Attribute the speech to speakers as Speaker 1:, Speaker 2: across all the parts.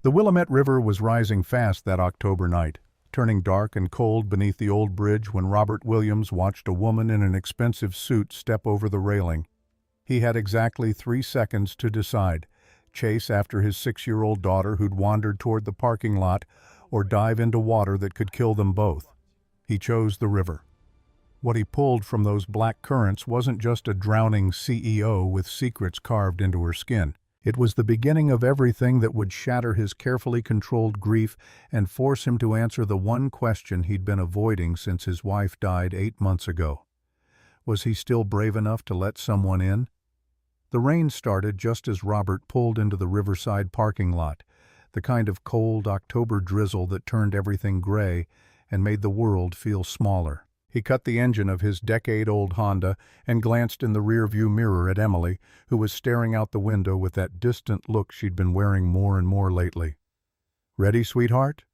Speaker 1: The Willamette River was rising fast that October night, turning dark and cold beneath the old bridge when Robert Williams watched a woman in an expensive suit step over the railing. He had exactly 3 seconds to decide: chase after his 6-year-old daughter who'd wandered toward the parking lot, or dive into water that could kill them both. He chose the river. What he pulled from those black currents wasn't just a drowning CEO with secrets carved into her skin. It was the beginning of everything that would shatter his carefully controlled grief and force him to answer the one question he'd been avoiding since his wife died 8 months ago. Was he still brave enough to let someone in? The rain started just as Robert pulled into the riverside parking lot, the kind of cold October drizzle that turned everything gray and made the world feel smaller. He cut the engine of his decade-old Honda and glanced in the rearview mirror at Emily, who was staring out the window with that distant look she'd been wearing more and more lately. "Ready, sweetheart?"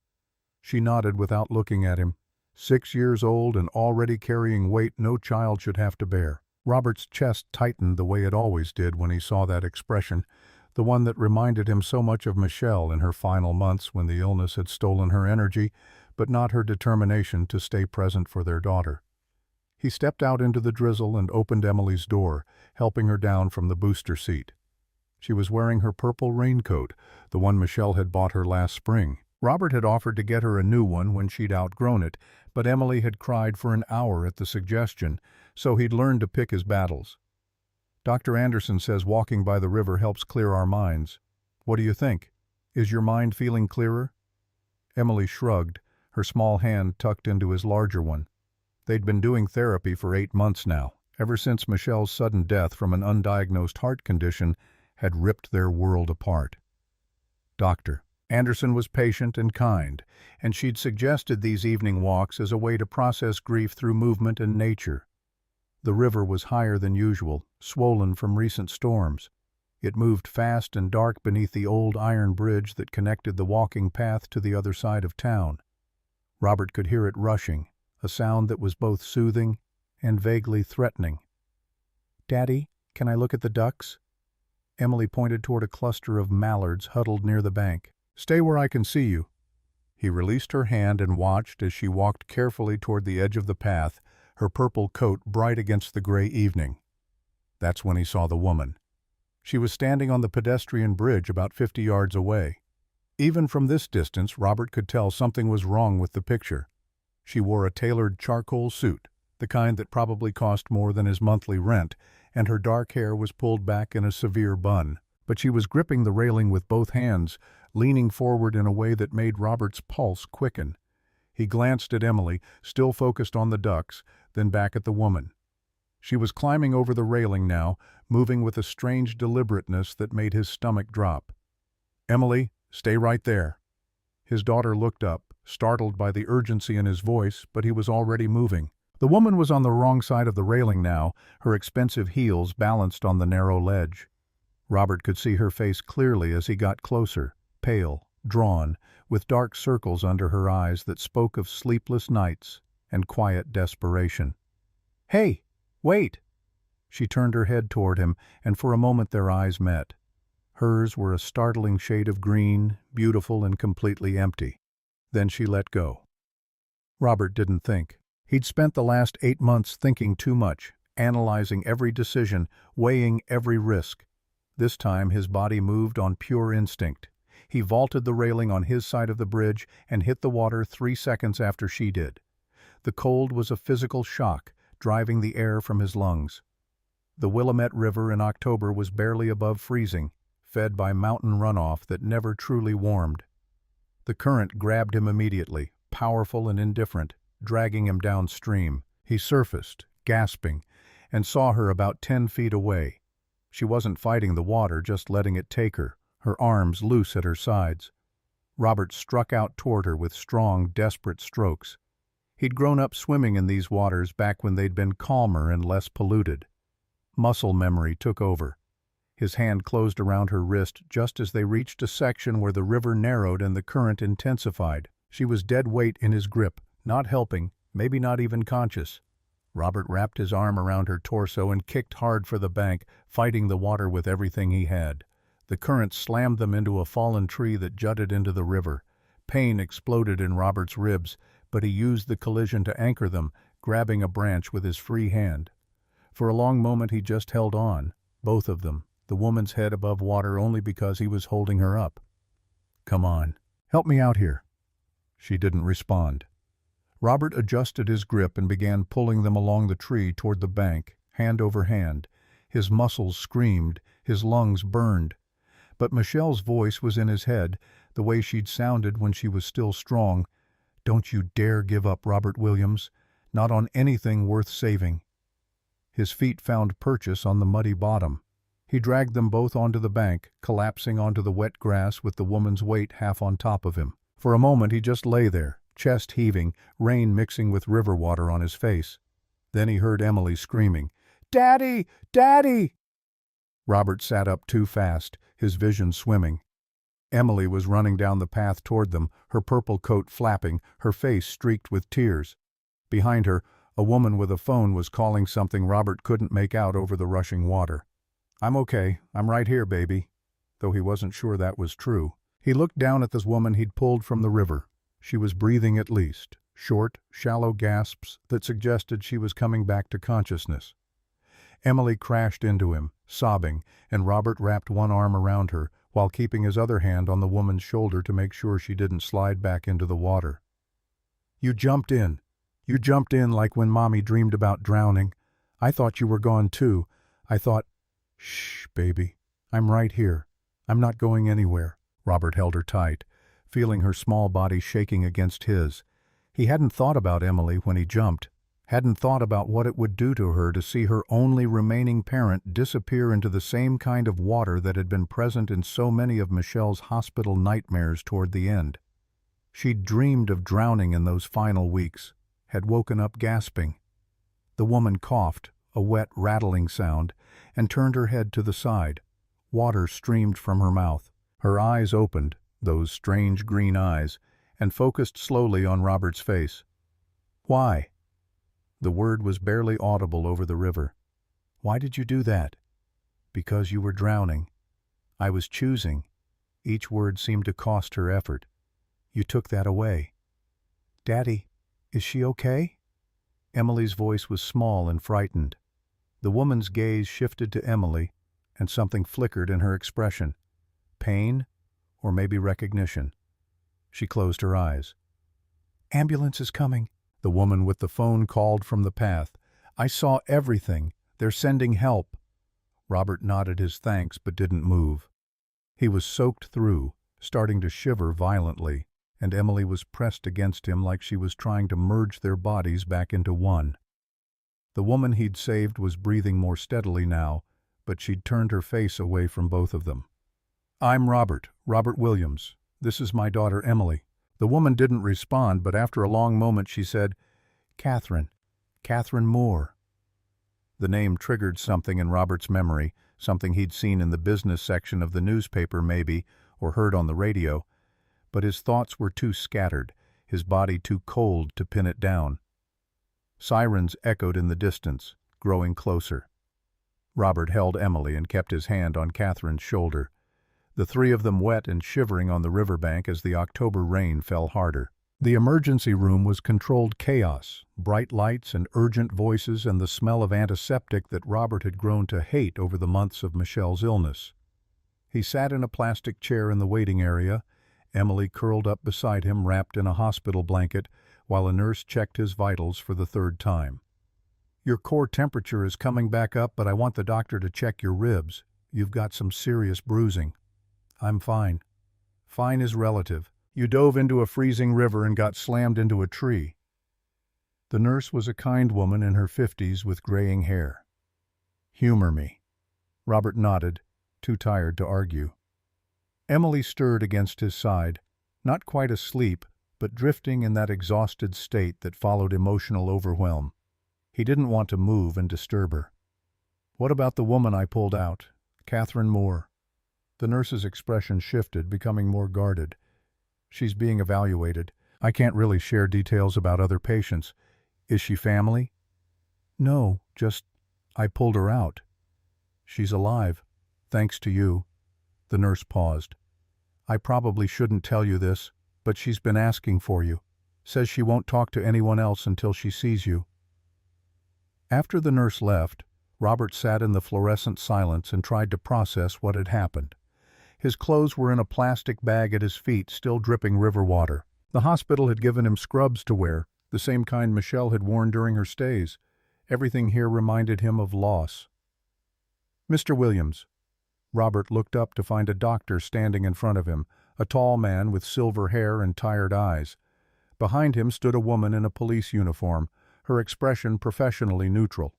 Speaker 1: She nodded without looking at him. 6 years old and already carrying weight no child should have to bear. Robert's chest tightened the way it always did when he saw that expression, the one that reminded him so much of Michelle in her final months when the illness had stolen her energy, but not her determination to stay present for their daughter. He stepped out into the drizzle and opened Emily's door, helping her down from the booster seat. She was wearing her purple raincoat, the one Michelle had bought her last spring. Robert had offered to get her a new one when she'd outgrown it, but Emily had cried for an hour at the suggestion, so he'd learned to pick his battles. "Dr. Anderson says walking by the river helps clear our minds. What do you think? Is your mind feeling clearer?" Emily shrugged, her small hand tucked into his larger one. They'd been doing therapy for 8 months now, ever since Michelle's sudden death from an undiagnosed heart condition had ripped their world apart. Dr. Anderson was patient and kind, and she'd suggested these evening walks as a way to process grief through movement and nature. The river was higher than usual, swollen from recent storms. It moved fast and dark beneath the old iron bridge that connected the walking path to the other side of town. Robert could hear it rushing, a sound that was both soothing and vaguely threatening. "Daddy, can I look at the ducks?" Emily pointed toward a cluster of mallards huddled near the bank. "Stay where I can see you." He released her hand and watched as she walked carefully toward the edge of the path, her purple coat bright against the gray evening. That's when he saw the woman. She was standing on the pedestrian bridge about 50 yards away. Even from this distance, Robert could tell something was wrong with the picture. She wore a tailored charcoal suit, the kind that probably cost more than his monthly rent, and her dark hair was pulled back in a severe bun. But she was gripping the railing with both hands, leaning forward in a way that made Robert's pulse quicken. He glanced at Emily, still focused on the ducks, then back at the woman. She was climbing over the railing now, moving with a strange deliberateness that made his stomach drop. "Emily, stay right there." His daughter looked up, startled by the urgency in his voice, but he was already moving. The woman was on the wrong side of the railing now, her expensive heels balanced on the narrow ledge. Robert could see her face clearly as he got closer, pale, drawn, with dark circles under her eyes that spoke of sleepless nights and quiet desperation. "Hey, wait!" She turned her head toward him, and for a moment their eyes met. Hers were a startling shade of green, beautiful and completely empty. Then she let go. Robert didn't think. He'd spent the last 8 months thinking too much, analyzing every decision, weighing every risk. This time his body moved on pure instinct. He vaulted the railing on his side of the bridge and hit the water 3 seconds after she did. The cold was a physical shock, driving the air from his lungs. The Willamette River in October was barely above freezing, fed by mountain runoff that never truly warmed. The current grabbed him immediately, powerful and indifferent, dragging him downstream. He surfaced, gasping, and saw her about 10 feet away. She wasn't fighting the water, just letting it take her, her arms loose at her sides. Robert struck out toward her with strong, desperate strokes. He'd grown up swimming in these waters back when they'd been calmer and less polluted. Muscle memory took over. His hand closed around her wrist just as they reached a section where the river narrowed and the current intensified. She was dead weight in his grip, not helping, maybe not even conscious. Robert wrapped his arm around her torso and kicked hard for the bank, fighting the water with everything he had. The current slammed them into a fallen tree that jutted into the river. Pain exploded in Robert's ribs, but he used the collision to anchor them, grabbing a branch with his free hand. For a long moment he just held on, both of them, the woman's head above water only because he was holding her up. "Come on, help me out here." She didn't respond. Robert adjusted his grip and began pulling them along the tree toward the bank, hand over hand. His muscles screamed, his lungs burned. But Michelle's voice was in his head, the way she'd sounded when she was still strong. "Don't you dare give up, Robert Williams. Not on anything worth saving." His feet found purchase on the muddy bottom. He dragged them both onto the bank, collapsing onto the wet grass with the woman's weight half on top of him. For a moment he just lay there, chest heaving, rain mixing with river water on his face. Then he heard Emily screaming, "Daddy! Daddy!" Robert sat up too fast, his vision swimming. Emily was running down the path toward them, her purple coat flapping, her face streaked with tears. Behind her, a woman with a phone was calling something Robert couldn't make out over the rushing water. "I'm okay. I'm right here, baby." Though he wasn't sure that was true. He looked down at this woman he'd pulled from the river. She was breathing at least, short, shallow gasps that suggested she was coming back to consciousness. Emily crashed into him, sobbing, and Robert wrapped one arm around her while keeping his other hand on the woman's shoulder to make sure she didn't slide back into the water. "You jumped in. You jumped in like when Mommy dreamed about drowning. I thought you were gone too. I thought—" "Shh, baby. I'm right here. I'm not going anywhere." Robert held her tight, feeling her small body shaking against his. He hadn't thought about Emily when he jumped, hadn't thought about what it would do to her to see her only remaining parent disappear into the same kind of water that had been present in so many of Michelle's hospital nightmares toward the end. She'd dreamed of drowning in those final weeks, had woken up gasping. The woman coughed, a wet, rattling sound, and turned her head to the side. Water streamed from her mouth. Her eyes opened, those strange green eyes, and focused slowly on Robert's face. "Why?" The word was barely audible over the river. "Why did you do that?" "Because you were drowning. I was choosing." Each word seemed to cost her effort. "You took that away." "Daddy, is she okay?" Emily's voice was small and frightened. The woman's gaze shifted to Emily, and something flickered in her expression. Pain, or maybe recognition. She closed her eyes. "Ambulance is coming," the woman with the phone called from the path. "I saw everything. They're sending help." Robert nodded his thanks but didn't move. He was soaked through, starting to shiver violently, and Emily was pressed against him like she was trying to merge their bodies back into one. The woman he'd saved was breathing more steadily now, but she'd turned her face away from both of them. "I'm Robert Williams. This is my daughter Emily." The woman didn't respond, but after a long moment she said, Katherine Moore." The name triggered something in Robert's memory, something he'd seen in the business section of the newspaper maybe, or heard on the radio. But his thoughts were too scattered, his body too cold to pin it down. Sirens echoed in the distance, growing closer. Robert held Emily and kept his hand on Katherine's shoulder. The three of them wet and shivering on the riverbank as the October rain fell harder. The emergency room was controlled chaos, bright lights and urgent voices and the smell of antiseptic that Robert had grown to hate over the months of Michelle's illness. He sat in a plastic chair in the waiting area, Emily curled up beside him wrapped in a hospital blanket, while a nurse checked his vitals for the third time. "Your core temperature is coming back up, but I want the doctor to check your ribs. You've got some serious bruising." "I'm fine." "Fine is relative. You dove into a freezing river and got slammed into a tree." The nurse was a kind woman in her 50s with graying hair. "Humor me." Robert nodded, too tired to argue. Emily stirred against his side, not quite asleep, but drifting in that exhausted state that followed emotional overwhelm. He didn't want to move and disturb her. "What about the woman I pulled out, Katherine Moore?" The nurse's expression shifted, becoming more guarded. "She's being evaluated. I can't really share details about other patients. Is she family?" "No, just I pulled her out. She's alive, thanks to you." The nurse paused. "I probably shouldn't tell you this, but she's been asking for you. Says she won't talk to anyone else until she sees you." After the nurse left, Robert sat in the fluorescent silence and tried to process what had happened. His clothes were in a plastic bag at his feet, still dripping river water. The hospital had given him scrubs to wear, the same kind Michelle had worn during her stays. Everything here reminded him of loss. "Mr. Williams." Robert looked up to find a doctor standing in front of him, a tall man with silver hair and tired eyes. Behind him stood a woman in a police uniform, her expression professionally neutral.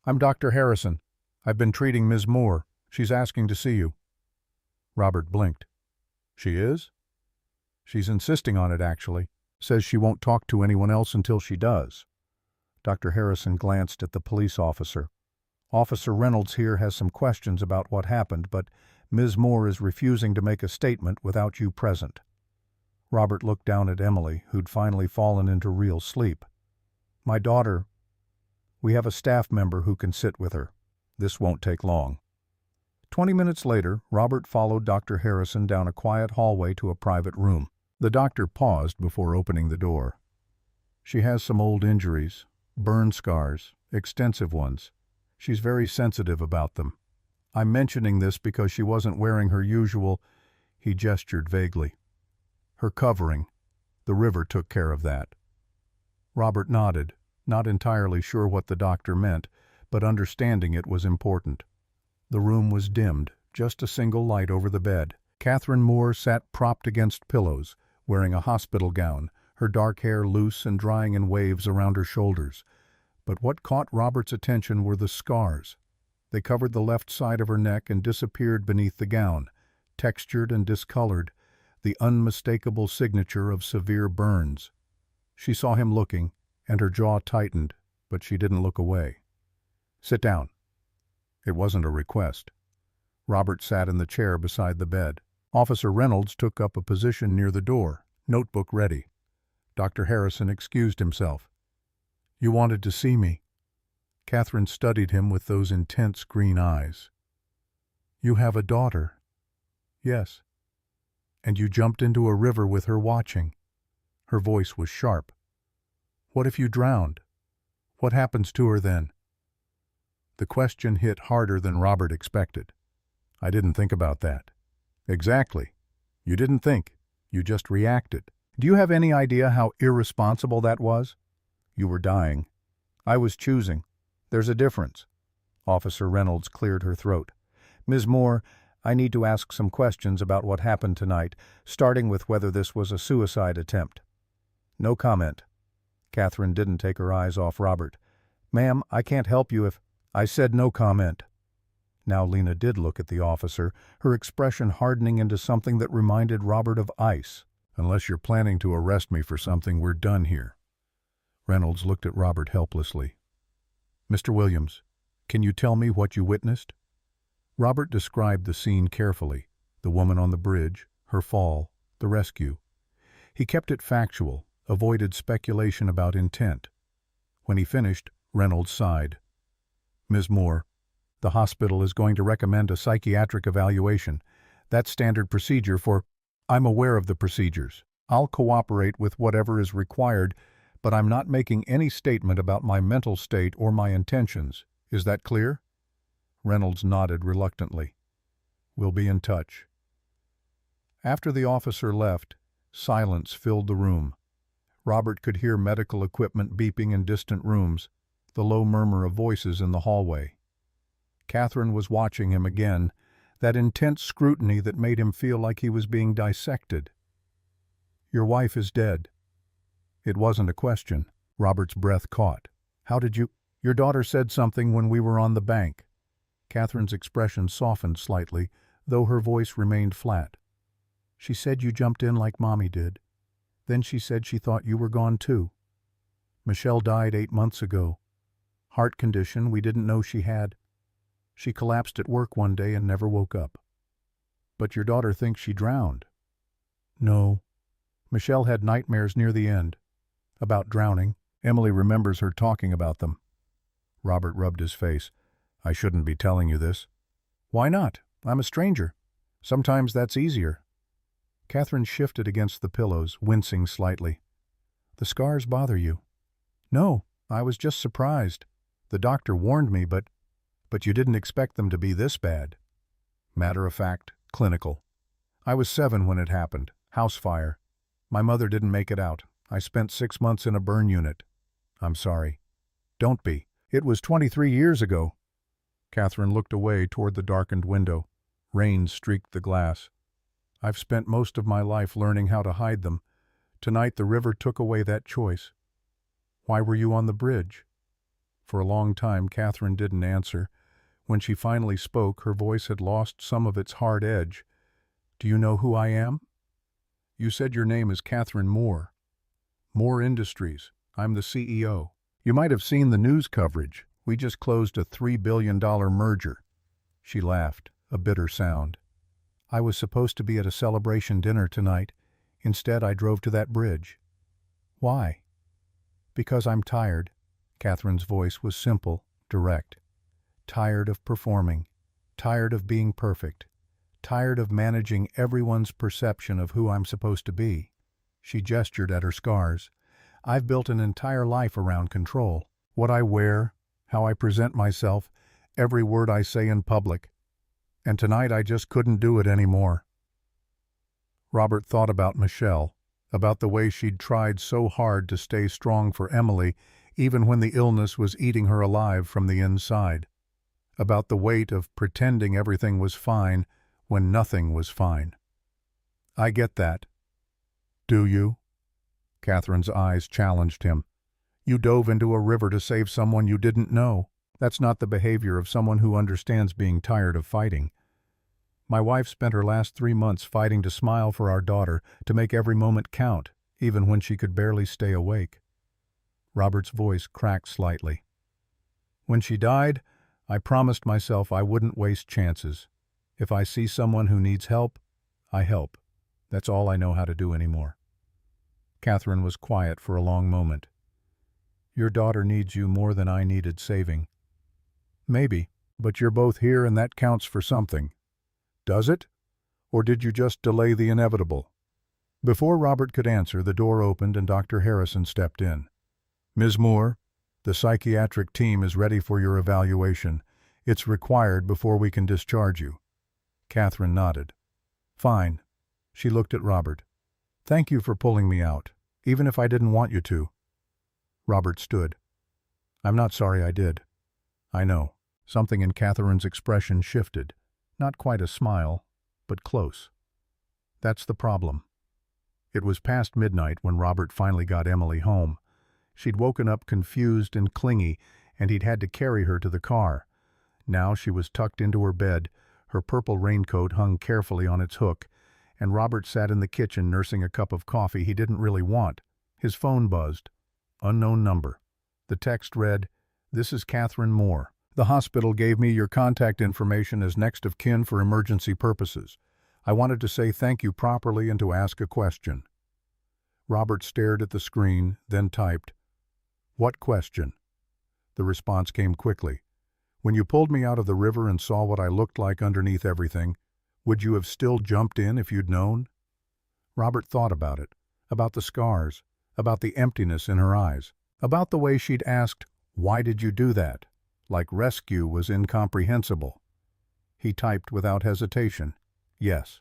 Speaker 1: "I'm Dr. Harrison. I've been treating Ms. Moore. She's asking to see you." Robert blinked. "She is?" "She's insisting on it, actually. Says she won't talk to anyone else until she does." Dr. Harrison glanced at the police officer. "Officer Reynolds here has some questions about what happened, but Ms. Moore is refusing to make a statement without you present." Robert looked down at Emily, who'd finally fallen into real sleep. "My daughter, we have a staff member who can sit with her. This won't take long." 20 minutes later, Robert followed Dr. Harrison down a quiet hallway to a private room. The doctor paused before opening the door. "She has some old injuries, burn scars, extensive ones. She's very sensitive about them. I'm mentioning this because she wasn't wearing her usual," he gestured vaguely, "her covering. The river took care of that." Robert nodded, not entirely sure what the doctor meant, but understanding it was important. The room was dimmed, just a single light over the bed. Katherine Moore sat propped against pillows, wearing a hospital gown, her dark hair loose and drying in waves around her shoulders. But what caught Robert's attention were the scars. They covered the left side of her neck and disappeared beneath the gown, textured and discolored, the unmistakable signature of severe burns. She saw him looking, and her jaw tightened, but she didn't look away. "Sit down." It wasn't a request. Robert sat in the chair beside the bed. Officer Reynolds took up a position near the door, notebook ready. Dr. Harrison excused himself. "You wanted to see me." Katherine studied him with those intense green eyes. "You have a daughter." "Yes." "And you jumped into a river with her watching." Her voice was sharp. "What if you drowned? What happens to her then?" The question hit harder than Robert expected. "I didn't think about that." "Exactly. You didn't think. You just reacted. Do you have any idea how irresponsible that was? You were dying. I was choosing. There's a difference." Officer Reynolds cleared her throat. "Ms. Moore, I need to ask some questions about what happened tonight, starting with whether this was a suicide attempt." "No comment." Katherine didn't take her eyes off Robert. "Ma'am, I can't help you if—" "I said no comment." Now Lena did look at the officer, her expression hardening into something that reminded Robert of ice. "Unless you're planning to arrest me for something, we're done here." Reynolds looked at Robert helplessly. "Mr. Williams, can you tell me what you witnessed?" Robert described the scene carefully, the woman on the bridge, her fall, the rescue. He kept it factual, avoided speculation about intent. When he finished, Reynolds sighed. "Ms. Moore, the hospital is going to recommend a psychiatric evaluation. That's standard procedure for—" "I'm aware of the procedures. I'll cooperate with whatever is required, but I'm not making any statement about my mental state or my intentions. Is that clear?" Reynolds nodded reluctantly. "We'll be in touch." After the officer left, silence filled the room. Robert could hear medical equipment beeping in distant rooms, the low murmur of voices in the hallway. Katherine was watching him again, that intense scrutiny that made him feel like he was being dissected. "Your wife is dead." It wasn't a question. Robert's breath caught. "How did you—" "Your daughter said something when we were on the bank." Katherine's expression softened slightly, though her voice remained flat. "She said you jumped in like Mommy did. Then she said she thought you were gone too. Michelle died 8 months ago. Heart condition we didn't know she had. She collapsed at work one day and never woke up." "But your daughter thinks she drowned." "No. Michelle had nightmares near the end. About drowning. Emily remembers her talking about them." Robert rubbed his face. "I shouldn't be telling you this." "Why not? I'm a stranger." Sometimes that's easier." Katherine shifted against the pillows, wincing slightly. "The scars bother you?" "No, I was just surprised. The doctor warned me, but you didn't expect them to be this bad." "Matter of fact, clinical. I was 7 when it happened. House fire. My mother didn't make it out. I spent 6 months in a burn unit." "I'm sorry." "Don't be. It was 23 years ago." Katherine looked away toward the darkened window. Rain streaked the glass. "I've spent most of my life learning how to hide them. Tonight the river took away that choice." "Why were you on the bridge?" For a long time Katherine didn't answer. When she finally spoke, her voice had lost some of its hard edge. "Do you know who I am?" "You said your name is Katherine Moore." "Moore Industries. I'm the CEO. You might have seen the news coverage. We just closed a $3 billion merger." She laughed, a bitter sound. "I was supposed to be at a celebration dinner tonight. Instead, I drove to that bridge." "Why?" "Because I'm tired." Katherine's voice was simple, direct. "Tired of performing. Tired of being perfect. Tired of managing everyone's perception of who I'm supposed to be." She gestured at her scars. "I've built an entire life around control. What I wear, how I present myself, every word I say in public. And tonight I just couldn't do it anymore." Robert thought about Michelle, about the way she'd tried so hard to stay strong for Emily, even when the illness was eating her alive from the inside. About the weight of pretending everything was fine when nothing was fine. "I get that." "Do you?" Katherine's eyes challenged him. "You dove into a river to save someone you didn't know. That's not the behavior of someone who understands being tired of fighting." "My wife spent her last 3 months fighting to smile for our daughter, to make every moment count, even when she could barely stay awake." Robert's voice cracked slightly. "When she died, I promised myself I wouldn't waste chances. If I see someone who needs help, I help. That's all I know how to do anymore." Katherine was quiet for a long moment. "Your daughter needs you more than I needed saving." "Maybe, but you're both here and that counts for something." "Does it? Or did you just delay the inevitable?" Before Robert could answer, the door opened and Dr. Harrison stepped in. "Ms. Moore, the psychiatric team is ready for your evaluation. It's required before we can discharge you." Katherine nodded. "Fine." She looked at Robert. "Thank you for pulling me out, even if I didn't want you to." Robert stood. "I'm not sorry I did." "I know." Something in Katherine's expression shifted. Not quite a smile, but close. "That's the problem." It was past midnight when Robert finally got Emily home. She'd woken up confused and clingy, and he'd had to carry her to the car. Now she was tucked into her bed, her purple raincoat hung carefully on its hook, and Robert sat in the kitchen nursing a cup of coffee he didn't really want. His phone buzzed. Unknown number. The text read, "This is Katherine Moore. The hospital gave me your contact information as next of kin for emergency purposes. I wanted to say thank you properly and to ask a question." Robert stared at the screen, then typed, "What question?" The response came quickly. "When you pulled me out of the river and saw what I looked like underneath everything, would you have still jumped in if you'd known?" Robert thought about it, about the scars, about the emptiness in her eyes, about the way she'd asked, "Why did you do that?" like rescue was incomprehensible. He typed without hesitation, "Yes."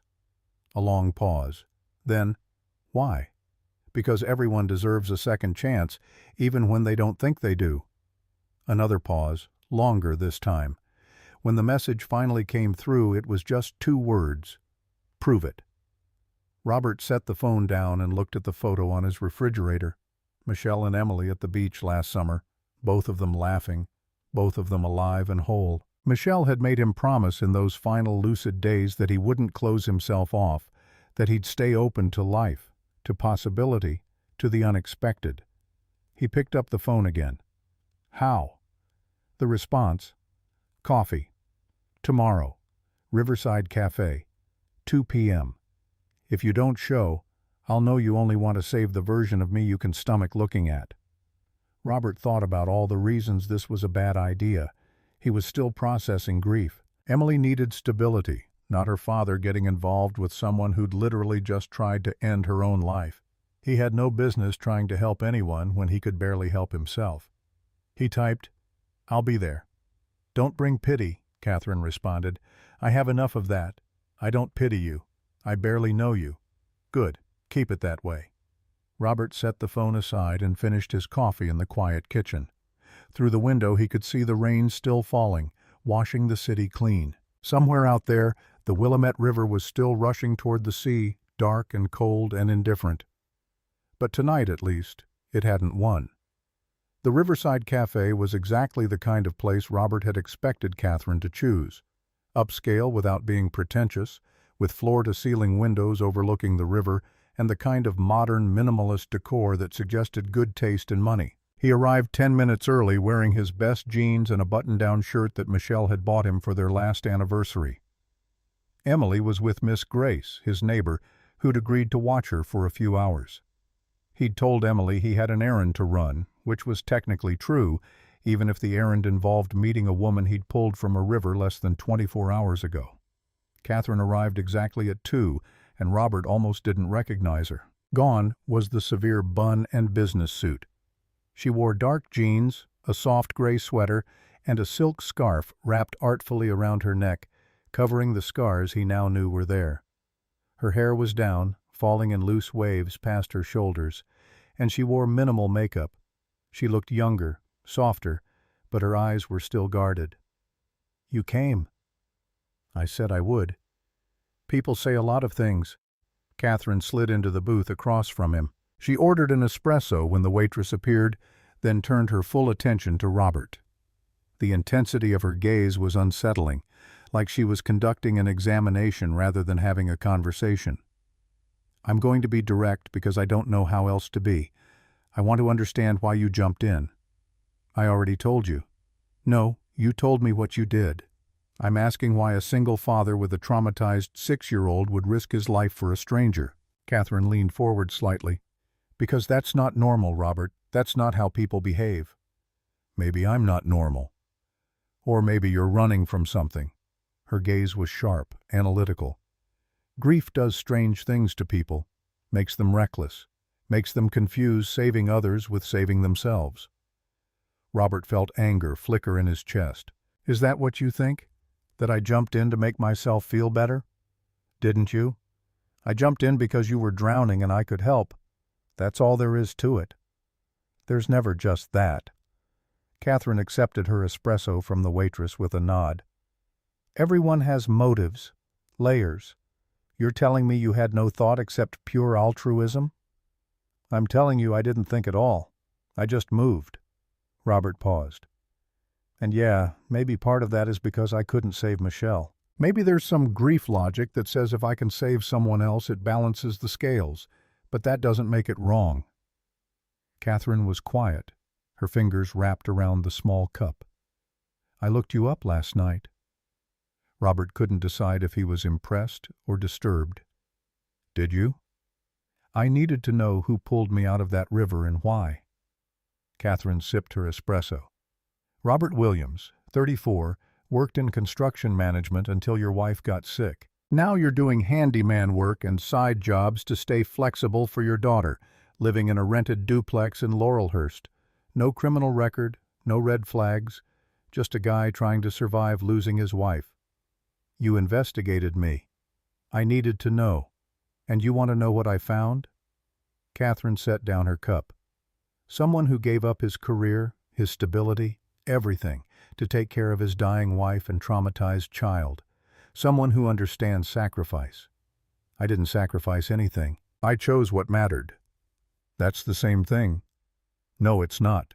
Speaker 1: A long pause. Then, "Why?" "Because everyone deserves a second chance, even when they don't think they do." Another pause, longer this time. When the message finally came through, it was just 2 words. "Prove it." Robert set the phone down and looked at the photo on his refrigerator. Michelle and Emily at the beach last summer, both of them laughing, both of them alive and whole. Michelle had made him promise in those final lucid days that he wouldn't close himself off, that he'd stay open to life, to possibility, to the unexpected. He picked up the phone again. "How?" The response, "Coffee. Tomorrow. Riverside Cafe. 2 p.m. If you don't show, I'll know you only want to save the version of me you can stomach looking at." Robert thought about all the reasons this was a bad idea. He was still processing grief. Emily needed stability, not her father getting involved with someone who'd literally just tried to end her own life. He had no business trying to help anyone when he could barely help himself. He typed, "I'll be there." "Don't bring pity," Katherine responded. "I have enough of that. I don't pity you. I barely know you." "Good. Keep it that way." Robert set the phone aside and finished his coffee in the quiet kitchen. Through the window he could see the rain still falling, washing the city clean. Somewhere out there, the Willamette River was still rushing toward the sea, dark and cold and indifferent. But tonight, at least, it hadn't won. The Riverside Cafe was exactly the kind of place Robert had expected Katherine to choose. Upscale without being pretentious, with floor-to-ceiling windows overlooking the river, and the kind of modern, minimalist decor that suggested good taste and money. He arrived 10 minutes early wearing his best jeans and a button-down shirt that Michelle had bought him for their last anniversary. Emily was with Miss Grace, his neighbor, who'd agreed to watch her for a few hours. He'd told Emily he had an errand to run, which was technically true, even if the errand involved meeting a woman he'd pulled from a river less than 24 hours ago. Katherine arrived exactly at 2, and Robert almost didn't recognize her. Gone was the severe bun and business suit. She wore dark jeans, a soft gray sweater, and a silk scarf wrapped artfully around her neck, covering the scars he now knew were there. Her hair was down, falling in loose waves past her shoulders, and she wore minimal makeup. She looked younger, softer, but her eyes were still guarded. "You came." "I said I would." "People say a lot of things." Katherine slid into the booth across from him. She ordered an espresso when the waitress appeared, then turned her full attention to Robert. The intensity of her gaze was unsettling, like she was conducting an examination rather than having a conversation. "I'm going to be direct because I don't know how else to be. I want to understand why you jumped in." "I already told you." "No, you told me what you did. I'm asking why a single father with a traumatized 6-year-old would risk his life for a stranger." Katherine leaned forward slightly. "Because that's not normal, Robert. That's not how people behave." "Maybe I'm not normal. Or maybe you're running from something." Her gaze was sharp, analytical. "Grief does strange things to people, makes them reckless, makes them confuse saving others with saving themselves." Robert felt anger flicker in his chest. "Is that what you think? That I jumped in to make myself feel better?" "Didn't you? I jumped in because you were drowning and I could help. That's all there is to it." "There's never just that." Katherine accepted her espresso from the waitress with a nod. "Everyone has motives, layers. You're telling me you had no thought except pure altruism?" "I'm telling you I didn't think at all. I just moved." Robert paused. "And yeah, maybe part of that is because I couldn't save Michelle. Maybe there's some grief logic that says if I can save someone else it balances the scales, but that doesn't make it wrong." Katherine was quiet, her fingers wrapped around the small cup. "I looked you up last night." Robert couldn't decide if he was impressed or disturbed. "Did you?" "I needed to know who pulled me out of that river and why." Katherine sipped her espresso. "Robert Williams, 34, worked in construction management until your wife got sick. Now you're doing handyman work and side jobs to stay flexible for your daughter, living in a rented duplex in Laurelhurst. No criminal record, no red flags, just a guy trying to survive losing his wife. You investigated me. I needed to know. And you want to know what I found?" Katherine set down her cup. "Someone who gave up his career, his stability, everything, to take care of his dying wife and traumatized child. Someone who understands sacrifice. I didn't sacrifice anything. I chose what mattered." "That's the same thing." "No, it's not."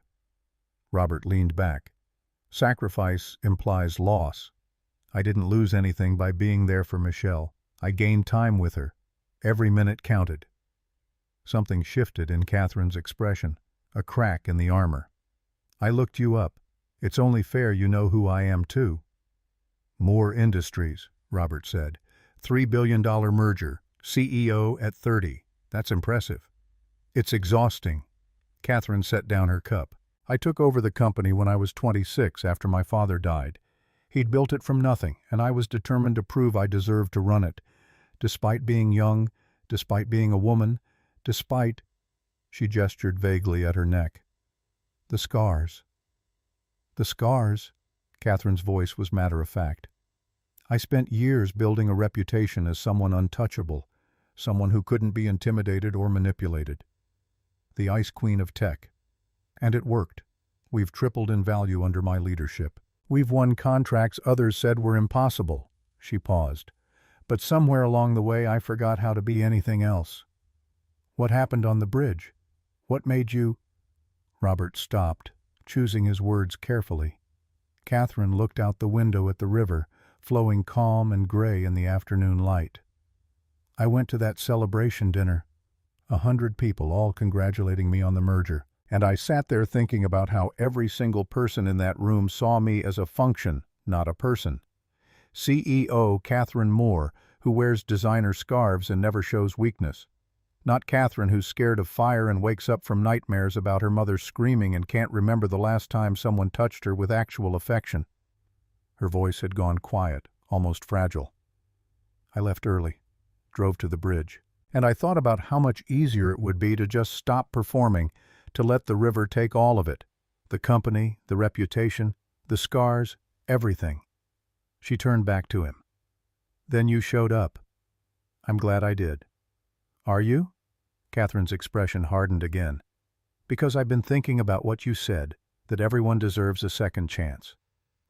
Speaker 1: Robert leaned back. "Sacrifice implies loss. I didn't lose anything by being there for Michelle. I gained time with her. Every minute counted." Something shifted in Katherine's expression, a crack in the armor. "I looked you up. It's only fair you know who I am, too." "Moore Industries," Robert said. $3 billion merger. CEO at 30. That's impressive." "It's exhausting." Katherine set down her cup. "I took over the company when I was 26 after my father died. He'd built it from nothing, and I was determined to prove I deserved to run it. Despite being young, despite being a woman, despite— She gestured vaguely at her neck. The scars. The scars, Katherine's voice was matter-of-fact. I spent years building a reputation as someone untouchable, someone who couldn't be intimidated or manipulated. The Ice Queen of Tech. And it worked. We've tripled in value under my leadership. We've won contracts others said were impossible. She paused. But somewhere along the way I forgot how to be anything else. What happened on the bridge? What made you— Robert stopped, choosing his words carefully. Katherine looked out the window at the river, flowing calm and gray in the afternoon light. I went to that celebration dinner. 100 people all congratulating me on the merger. And I sat there thinking about how every single person in that room saw me as a function, not a person. CEO Katherine Moore, who wears designer scarves and never shows weakness. Not Katherine who's scared of fire and wakes up from nightmares about her mother screaming and can't remember the last time someone touched her with actual affection. Her voice had gone quiet, almost fragile. I left early, drove to the bridge, and I thought about how much easier it would be to just stop performing, to let the river take all of it. The company, the reputation, the scars, everything. She turned back to him. Then you showed up. I'm glad I did. Are you? Katherine's expression hardened again. Because I've been thinking about what you said, that everyone deserves a second chance.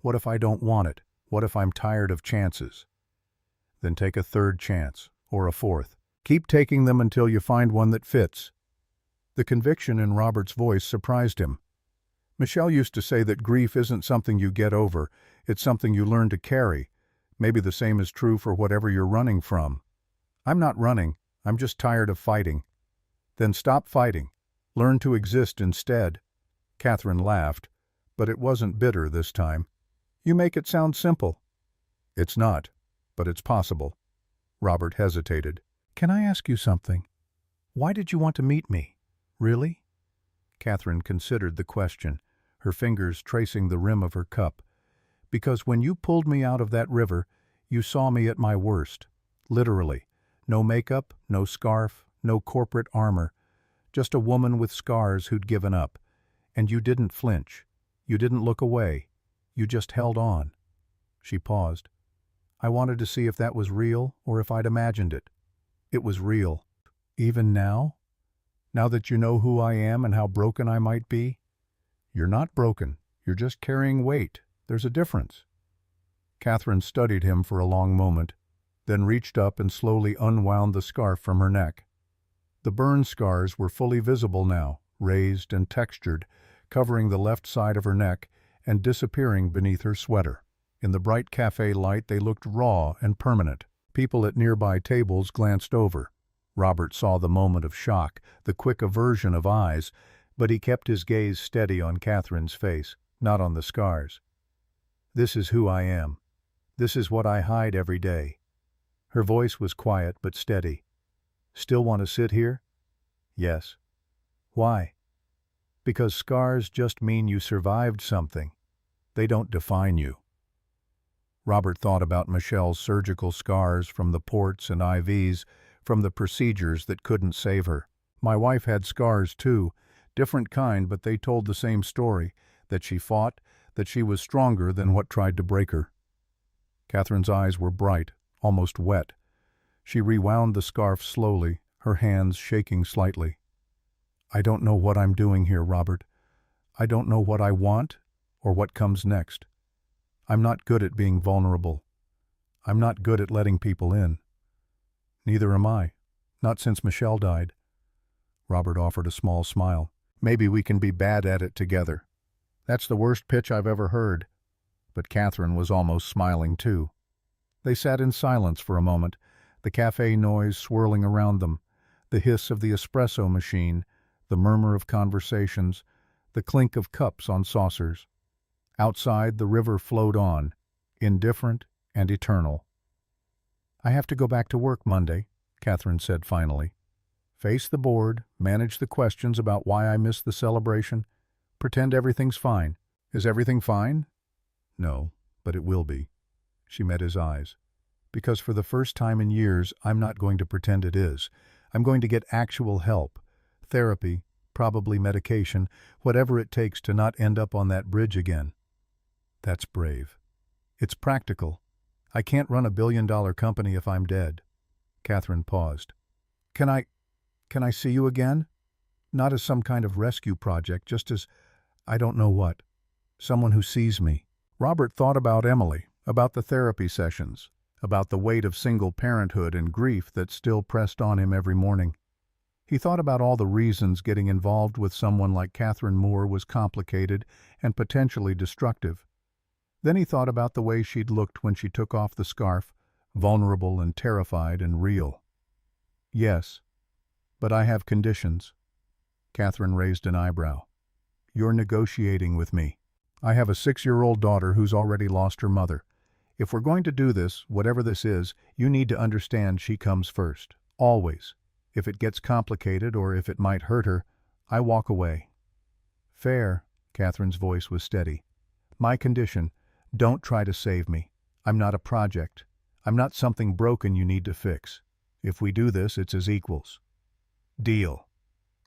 Speaker 1: What if I don't want it? What if I'm tired of chances? Then take a third chance, or a fourth. Keep taking them until you find one that fits. The conviction in Robert's voice surprised him. Michelle used to say that grief isn't something you get over, it's something you learn to carry. Maybe the same is true for whatever you're running from. I'm not running, I'm just tired of fighting. Then stop fighting. Learn to exist instead. Katherine laughed, but it wasn't bitter this time. You make it sound simple. It's not, but it's possible. Robert hesitated. Can I ask you something? Why did you want to meet me? Really? Katherine considered the question, her fingers tracing the rim of her cup. Because when you pulled me out of that river, you saw me at my worst. Literally. No makeup, no scarf, no corporate armor. Just a woman with scars who'd given up. And you didn't flinch. You didn't look away. You just held on. She paused. I wanted to see if that was real or if I'd imagined it. It was real. Even now? Now that you know who I am and how broken I might be? You're not broken. You're just carrying weight. There's a difference. Katherine studied him for a long moment, then reached up and slowly unwound the scarf from her neck. The burn scars were fully visible now, raised and textured, covering the left side of her neck and disappearing beneath her sweater. In the bright cafe light they looked raw and permanent. People at nearby tables glanced over. Robert saw the moment of shock, the quick aversion of eyes, but he kept his gaze steady on Katherine's face, not on the scars. This is who I am. This is what I hide every day. Her voice was quiet but steady. Still want to sit here? Yes. Why? Because scars just mean you survived something. They don't define you. Robert thought about Michelle's surgical scars from the ports and IVs, from the procedures that couldn't save her. My wife had scars too, different kind, but they told the same story, that she fought, that she was stronger than what tried to break her. Katherine's eyes were bright, almost wet. She rewound the scarf slowly, her hands shaking slightly. I don't know what I'm doing here, Robert. I don't know what I want or what comes next. I'm not good at being vulnerable. I'm not good at letting people in. Neither am I. Not since Michelle died. Robert offered a small smile. Maybe we can be bad at it together. That's the worst pitch I've ever heard. But Katherine was almost smiling too. They sat in silence for a moment, the cafe noise swirling around them, the hiss of the espresso machine, the murmur of conversations, the clink of cups on saucers. Outside, the river flowed on, indifferent and eternal. I have to go back to work Monday, Katherine said finally. Face the board, manage the questions about why I missed the celebration, pretend everything's fine. Is everything fine? No, but it will be. She met his eyes. Because for the first time in years, I'm not going to pretend it is. I'm going to get actual help. Therapy, probably medication, whatever it takes to not end up on that bridge again. That's brave. It's practical. I can't run a billion-dollar company if I'm dead. Katherine paused. Can I see you again? Not as some kind of rescue project, just as, I don't know what. Someone who sees me. Robert thought about Emily, about the therapy sessions, about the weight of single parenthood and grief that still pressed on him every morning. He thought about all the reasons getting involved with someone like Katherine Moore was complicated and potentially destructive. Then he thought about the way she'd looked when she took off the scarf, vulnerable and terrified and real. Yes, but I have conditions. Katherine raised an eyebrow. You're negotiating with me. I have a 6-year-old daughter who's already lost her mother. If we're going to do this, whatever this is, you need to understand she comes first. Always. If it gets complicated or if it might hurt her, I walk away. Fair, Katherine's voice was steady. My condition, don't try to save me. I'm not a project. I'm not something broken you need to fix. If we do this, it's as equals. Deal.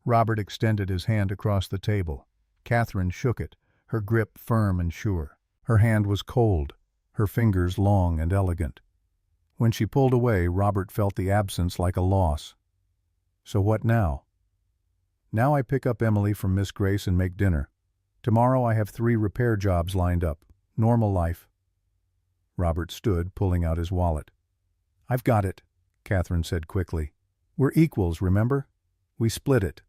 Speaker 1: Robert extended his hand across the table. Katherine shook it, her grip firm and sure. Her hand was cold, her fingers long and elegant. When she pulled away, Robert felt the absence like a loss. So what now? Now I pick up Emily from Miss Grace and make dinner. Tomorrow I have 3 repair jobs lined up. Normal life. Robert stood, pulling out his wallet. I've got it, Katherine said quickly. We're equals, remember? We split it.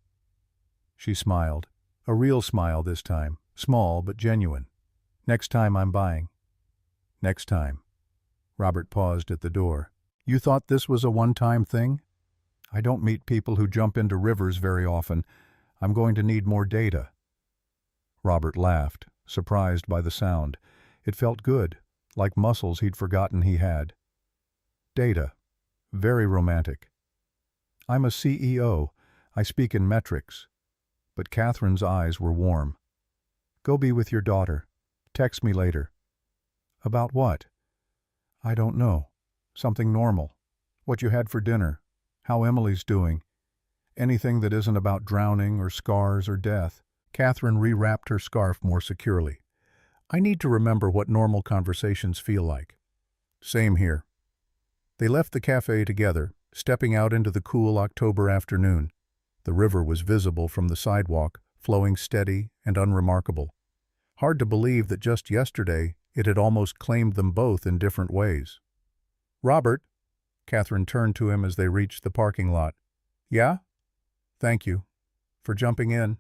Speaker 1: She smiled. A real smile this time. Small but genuine. Next time I'm buying. Next time. Robert paused at the door. You thought this was a one-time thing? I don't meet people who jump into rivers very often. I'm going to need more data. Robert laughed, surprised by the sound. It felt good, like muscles he'd forgotten he had. Data. Very romantic. I'm a CEO. I speak in metrics. But Katherine's eyes were warm. Go be with your daughter. Text me later. About what? I don't know. Something normal. What you had for dinner. How Emily's doing. Anything that isn't about drowning or scars or death. Katherine rewrapped her scarf more securely. I need to remember what normal conversations feel like. Same here. They left the cafe together, stepping out into the cool October afternoon. The river was visible from the sidewalk, flowing steady and unremarkable. Hard to believe that just yesterday it had almost claimed them both in different ways. Robert, Katherine turned to him as they reached the parking lot. Yeah? Thank you. For jumping in.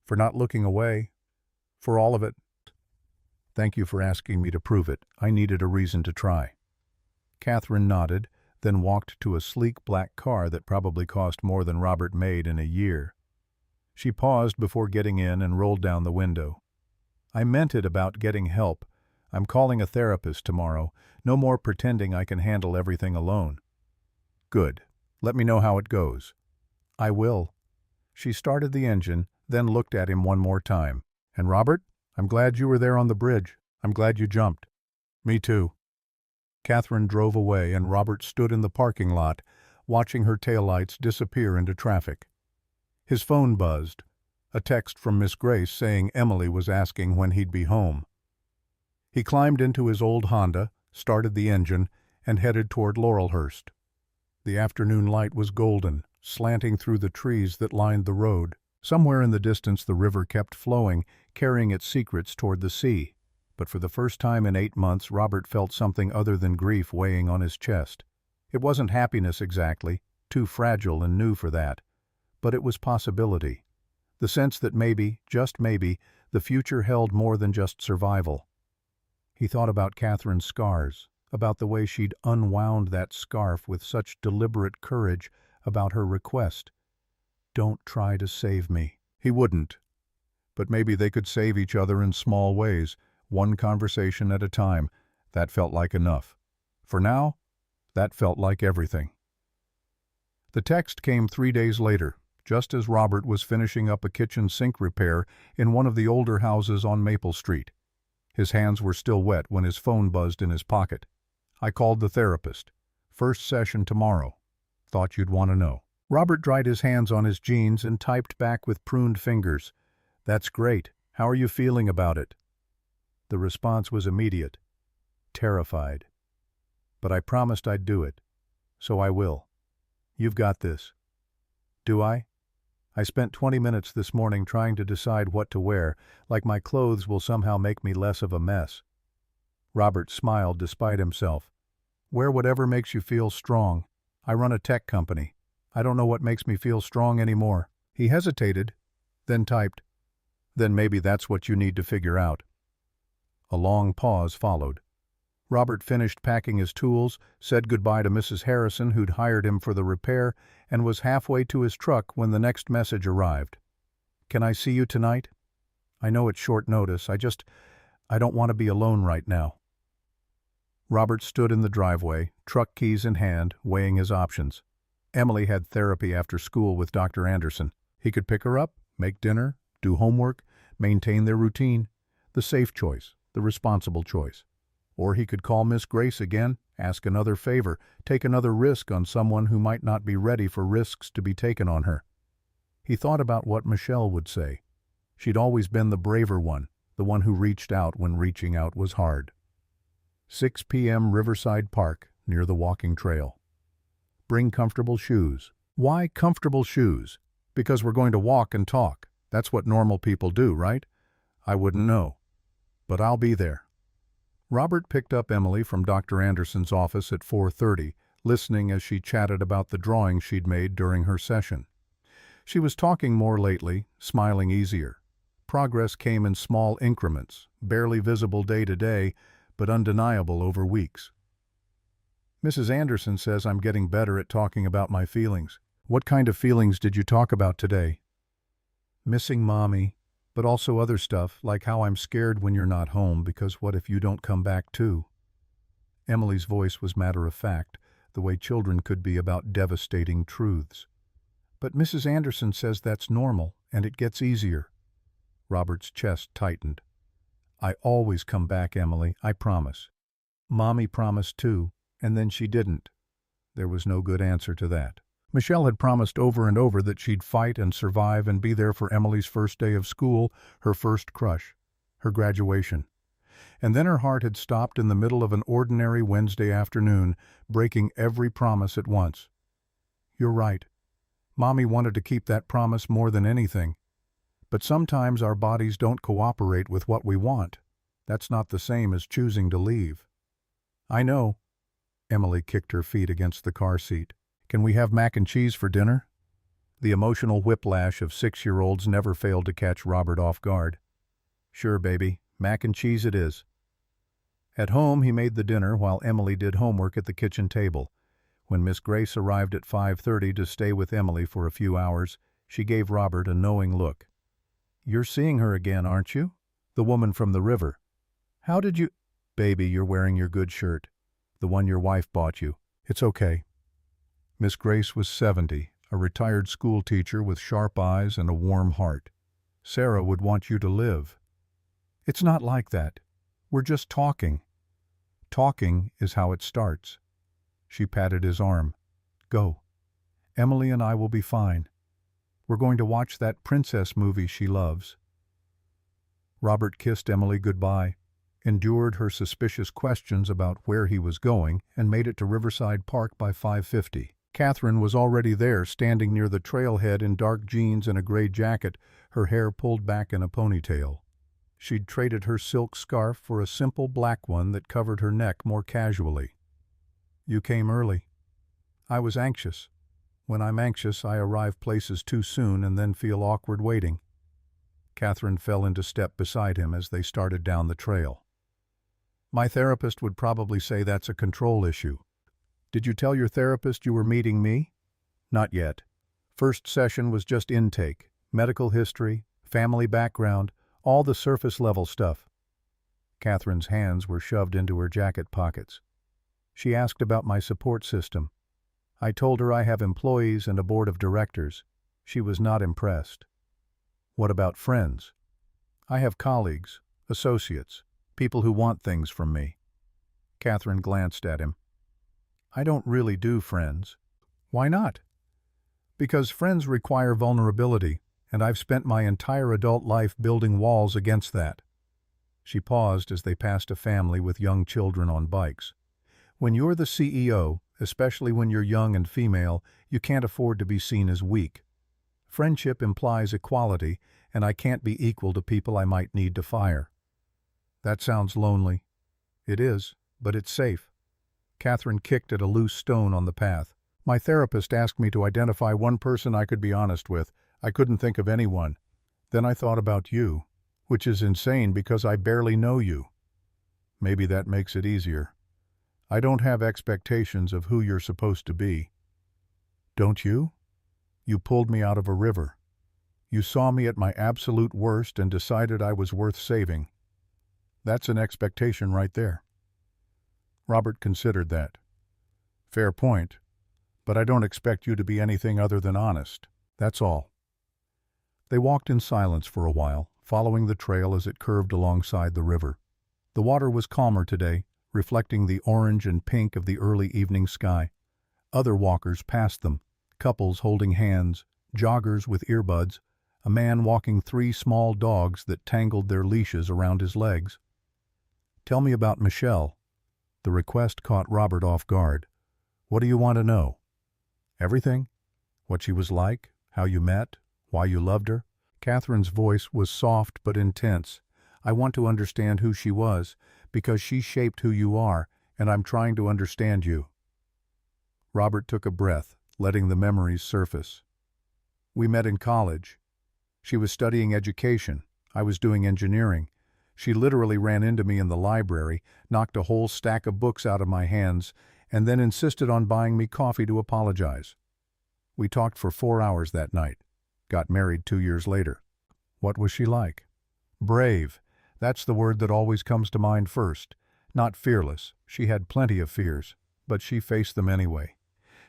Speaker 1: For not looking away. For all of it. Thank you for asking me to prove it. I needed a reason to try. Katherine nodded, then walked to a sleek black car that probably cost more than Robert made in a year. She paused before getting in and rolled down the window. I meant it about getting help. I'm calling a therapist tomorrow. No more pretending I can handle everything alone. Good. Let me know how it goes. I will. She started the engine, then looked at him one more time. And Robert, I'm glad you were there on the bridge. I'm glad you jumped. Me too. Katherine drove away and Robert stood in the parking lot, watching her taillights disappear into traffic. His phone buzzed. A text from Miss Grace saying Emily was asking when he'd be home. He climbed into his old Honda, started the engine, and headed toward Laurelhurst. The afternoon light was golden, slanting through the trees that lined the road. Somewhere in the distance the river kept flowing, carrying its secrets toward the sea. But for the first time in 8 months, Robert felt something other than grief weighing on his chest. It wasn't happiness exactly, too fragile and new for that. But it was possibility. The sense that maybe, just maybe, the future held more than just survival. He thought about Katherine's scars, about the way she'd unwound that scarf with such deliberate courage, about her request. Don't try to save me. He wouldn't. But maybe they could save each other in small ways, one conversation at a time. That felt like enough. For now, that felt like everything. The text came 3 days later, just as Robert was finishing up a kitchen sink repair in one of the older houses on Maple Street. His hands were still wet when his phone buzzed in his pocket. "I called the therapist. First session tomorrow. Thought you'd want to know." Robert dried his hands on his jeans and typed back with pruned fingers. "That's great. How are you feeling about it?" The response was immediate. "Terrified. But I promised I'd do it. So I will. You've got this." "Do I? I spent 20 minutes this morning trying to decide what to wear, like my clothes will somehow make me less of a mess." Robert smiled despite himself. "Wear whatever makes you feel strong. I run a tech company. I don't know what makes me feel strong anymore." He hesitated, then typed, "Then maybe that's what you need to figure out." A long pause followed. Robert finished packing his tools, said goodbye to Mrs. Harrison, who'd hired him for the repair, and was halfway to his truck when the next message arrived. "Can I see you tonight? I know it's short notice. I don't want to be alone right now." Robert stood in the driveway, truck keys in hand, weighing his options. Emily had therapy after school with Dr. Anderson. He could pick her up, make dinner, do homework, maintain their routine. The safe choice, the responsible choice. Or he could call Miss Grace again, ask another favor, take another risk on someone who might not be ready for risks to be taken on her. He thought about what Michelle would say. She'd always been the braver one, the one who reached out when reaching out was hard. 6 p.m. Riverside Park, near the walking trail. Bring comfortable shoes. Why comfortable shoes? Because we're going to walk and talk. That's what normal people do, right? I wouldn't know. But I'll be there. Robert picked up Emily from Dr. Anderson's office at 4:30, listening as she chatted about the drawings she'd made during her session. She was talking more lately, smiling easier. Progress came in small increments, barely visible day to day, but undeniable over weeks. "Mrs. Anderson says I'm getting better at talking about my feelings." "What kind of feelings did you talk about today?" "Missing Mommy, but also other stuff, like how I'm scared when you're not home because what if you don't come back too?" Emily's voice was matter-of-fact, the way children could be about devastating truths. "But Mrs. Anderson says that's normal, and it gets easier." Robert's chest tightened. "I always come back, Emily, I promise." "Mommy promised too, and then she didn't." There was no good answer to that. Michelle had promised over and over that she'd fight and survive and be there for Emily's first day of school, her first crush, her graduation. And then her heart had stopped in the middle of an ordinary Wednesday afternoon, breaking every promise at once. "You're right. Mommy wanted to keep that promise more than anything. But sometimes our bodies don't cooperate with what we want. That's not the same as choosing to leave." "I know." Emily kicked her feet against the car seat. "Can we have mac and cheese for dinner?" The emotional whiplash of 6-year-olds never failed to catch Robert off guard. "Sure, baby. Mac and cheese it is." At home, he made the dinner while Emily did homework at the kitchen table. When Miss Grace arrived at 5:30 to stay with Emily for a few hours, she gave Robert a knowing look. "You're seeing her again, aren't you? The woman from the river. How did you—" "Baby, you're wearing your good shirt. The one your wife bought you. It's okay." Miss Grace was 70, a retired school teacher with sharp eyes and a warm heart. "Sarah would want you to live." "It's not like that. We're just talking." "Talking is how it starts." She patted his arm. "Go. Emily and I will be fine. We're going to watch that princess movie she loves." Robert kissed Emily goodbye, endured her suspicious questions about where he was going, and made it to Riverside Park by 5:50. Katherine was already there, standing near the trailhead in dark jeans and a gray jacket, her hair pulled back in a ponytail. She'd traded her silk scarf for a simple black one that covered her neck more casually. "You came early." "I was anxious. When I'm anxious, I arrive places too soon and then feel awkward waiting." Katherine fell into step beside him as they started down the trail. "My therapist would probably say that's a control issue." "Did you tell your therapist you were meeting me?" "Not yet. First session was just intake, medical history, family background, all the surface-level stuff." Katherine's hands were shoved into her jacket pockets. "She asked about my support system. I told her I have employees and a board of directors. She was not impressed." "What about friends?" "I have colleagues, associates, People who want things from me. Katherine glanced at him. I don't really do friends. Why not? Because friends require vulnerability, and I've spent my entire adult life building walls against that. She paused as they passed a family with young children on bikes. When you're the CEO, especially when you're young and female, you can't afford to be seen as weak. Friendship implies equality, and I can't be equal to people I might need to fire. That sounds lonely. It is, but it's safe. Katherine kicked at a loose stone on the path. My therapist asked me to identify one person I could be honest with. I couldn't think of anyone. Then I thought about you, which is insane because I barely know you. Maybe that makes it easier. I don't have expectations of who you're supposed to be. Don't you? You pulled me out of a river. You saw me at my absolute worst and decided I was worth saving. That's an expectation right there. Robert considered that. Fair point, but I don't expect you to be anything other than honest. That's all. They walked in silence for a while, following the trail as it curved alongside the river. The water was calmer today, reflecting the orange and pink of the early evening sky. Other walkers passed them, couples holding hands, joggers with earbuds, a man walking 3 small dogs that tangled their leashes around his legs. Tell me about Michelle. The request caught Robert off guard. What do you want to know? Everything? What she was like? How you met? Why you loved her? Katherine's voice was soft but intense. I want to understand who she was, because she shaped who you are, and I'm trying to understand you. Robert took a breath, letting the memories surface. We met in college. She was studying education. I was doing engineering. She literally ran into me in the library, knocked a whole stack of books out of my hands, and then insisted on buying me coffee to apologize. We talked for 4 hours that night. Got married 2 years later. What was she like? Brave. That's the word that always comes to mind first. Not fearless. She had plenty of fears, but she faced them anyway.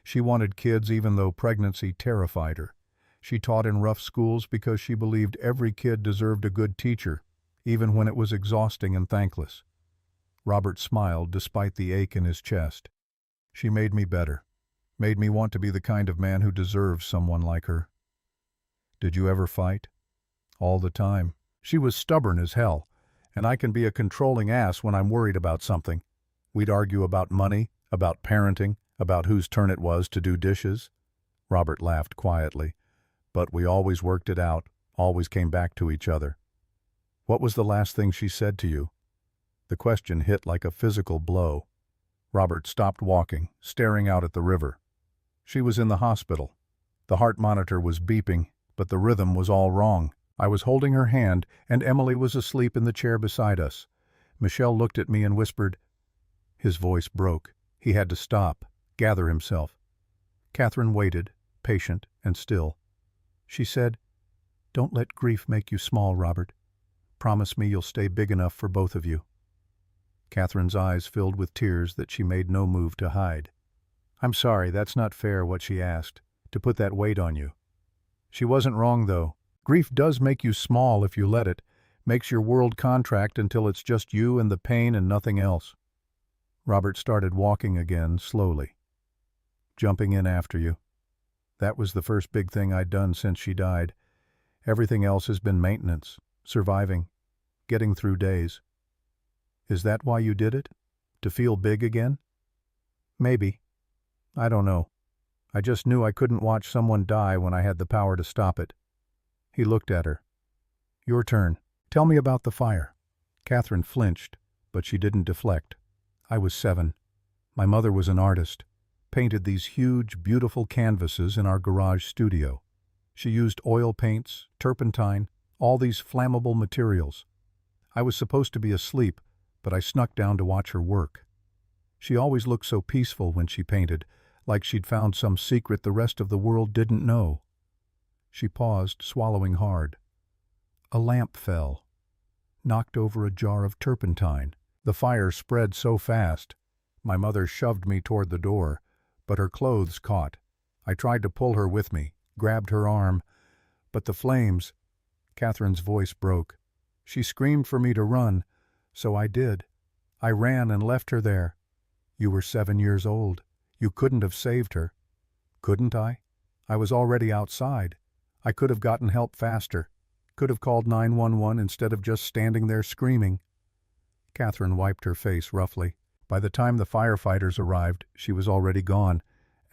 Speaker 1: She wanted kids even though pregnancy terrified her. She taught in rough schools because she believed every kid deserved a good teacher, even when it was exhausting and thankless. Robert smiled despite the ache in his chest. She made me better. Made me want to be the kind of man who deserves someone like her. Did you ever fight? All the time. She was stubborn as hell, and I can be a controlling ass when I'm worried about something. We'd argue about money, about parenting, about whose turn it was to do dishes. Robert laughed quietly. But we always worked it out, always came back to each other. What was the last thing she said to you? The question hit like a physical blow. Robert stopped walking, staring out at the river. She was in the hospital. The heart monitor was beeping, but the rhythm was all wrong. I was holding her hand, and Emily was asleep in the chair beside us. Michelle looked at me and whispered. His voice broke. He had to stop, gather himself. Katherine waited, patient and still. She said, "Don't let grief make you small, Robert. Promise me you'll stay big enough for both of you." Katherine's eyes filled with tears that she made no move to hide. "I'm sorry, that's not fair," what she asked, "to put that weight on you." She wasn't wrong, though. Grief does make you small if you let it, makes your world contract until it's just you and the pain and nothing else. Robert started walking again, slowly. Jumping in after you. That was the first big thing I'd done since she died. Everything else has been maintenance, surviving, getting through days. Is that why you did it? To feel big again? Maybe. I don't know. I just knew I couldn't watch someone die when I had the power to stop it. He looked at her. Your turn. Tell me about the fire. Katherine flinched, but she didn't deflect. I was 7. My mother was an artist. Painted these huge, beautiful canvases in our garage studio. She used oil paints, turpentine, all these flammable materials. I was supposed to be asleep, but I snuck down to watch her work. She always looked so peaceful when she painted, like she'd found some secret the rest of the world didn't know. She paused, swallowing hard. A lamp fell, knocked over a jar of turpentine. The fire spread so fast. My mother shoved me toward the door, but her clothes caught. I tried to pull her with me, grabbed her arm, but the flames... Katherine's voice broke. She screamed for me to run, So I did. I ran and left her there. You were 7 years old. You couldn't have saved her. Couldn't I? I was already outside. I could have gotten help faster. Could have called 911 instead of just standing there screaming. Katherine wiped her face roughly. By the time the firefighters arrived, she was already gone,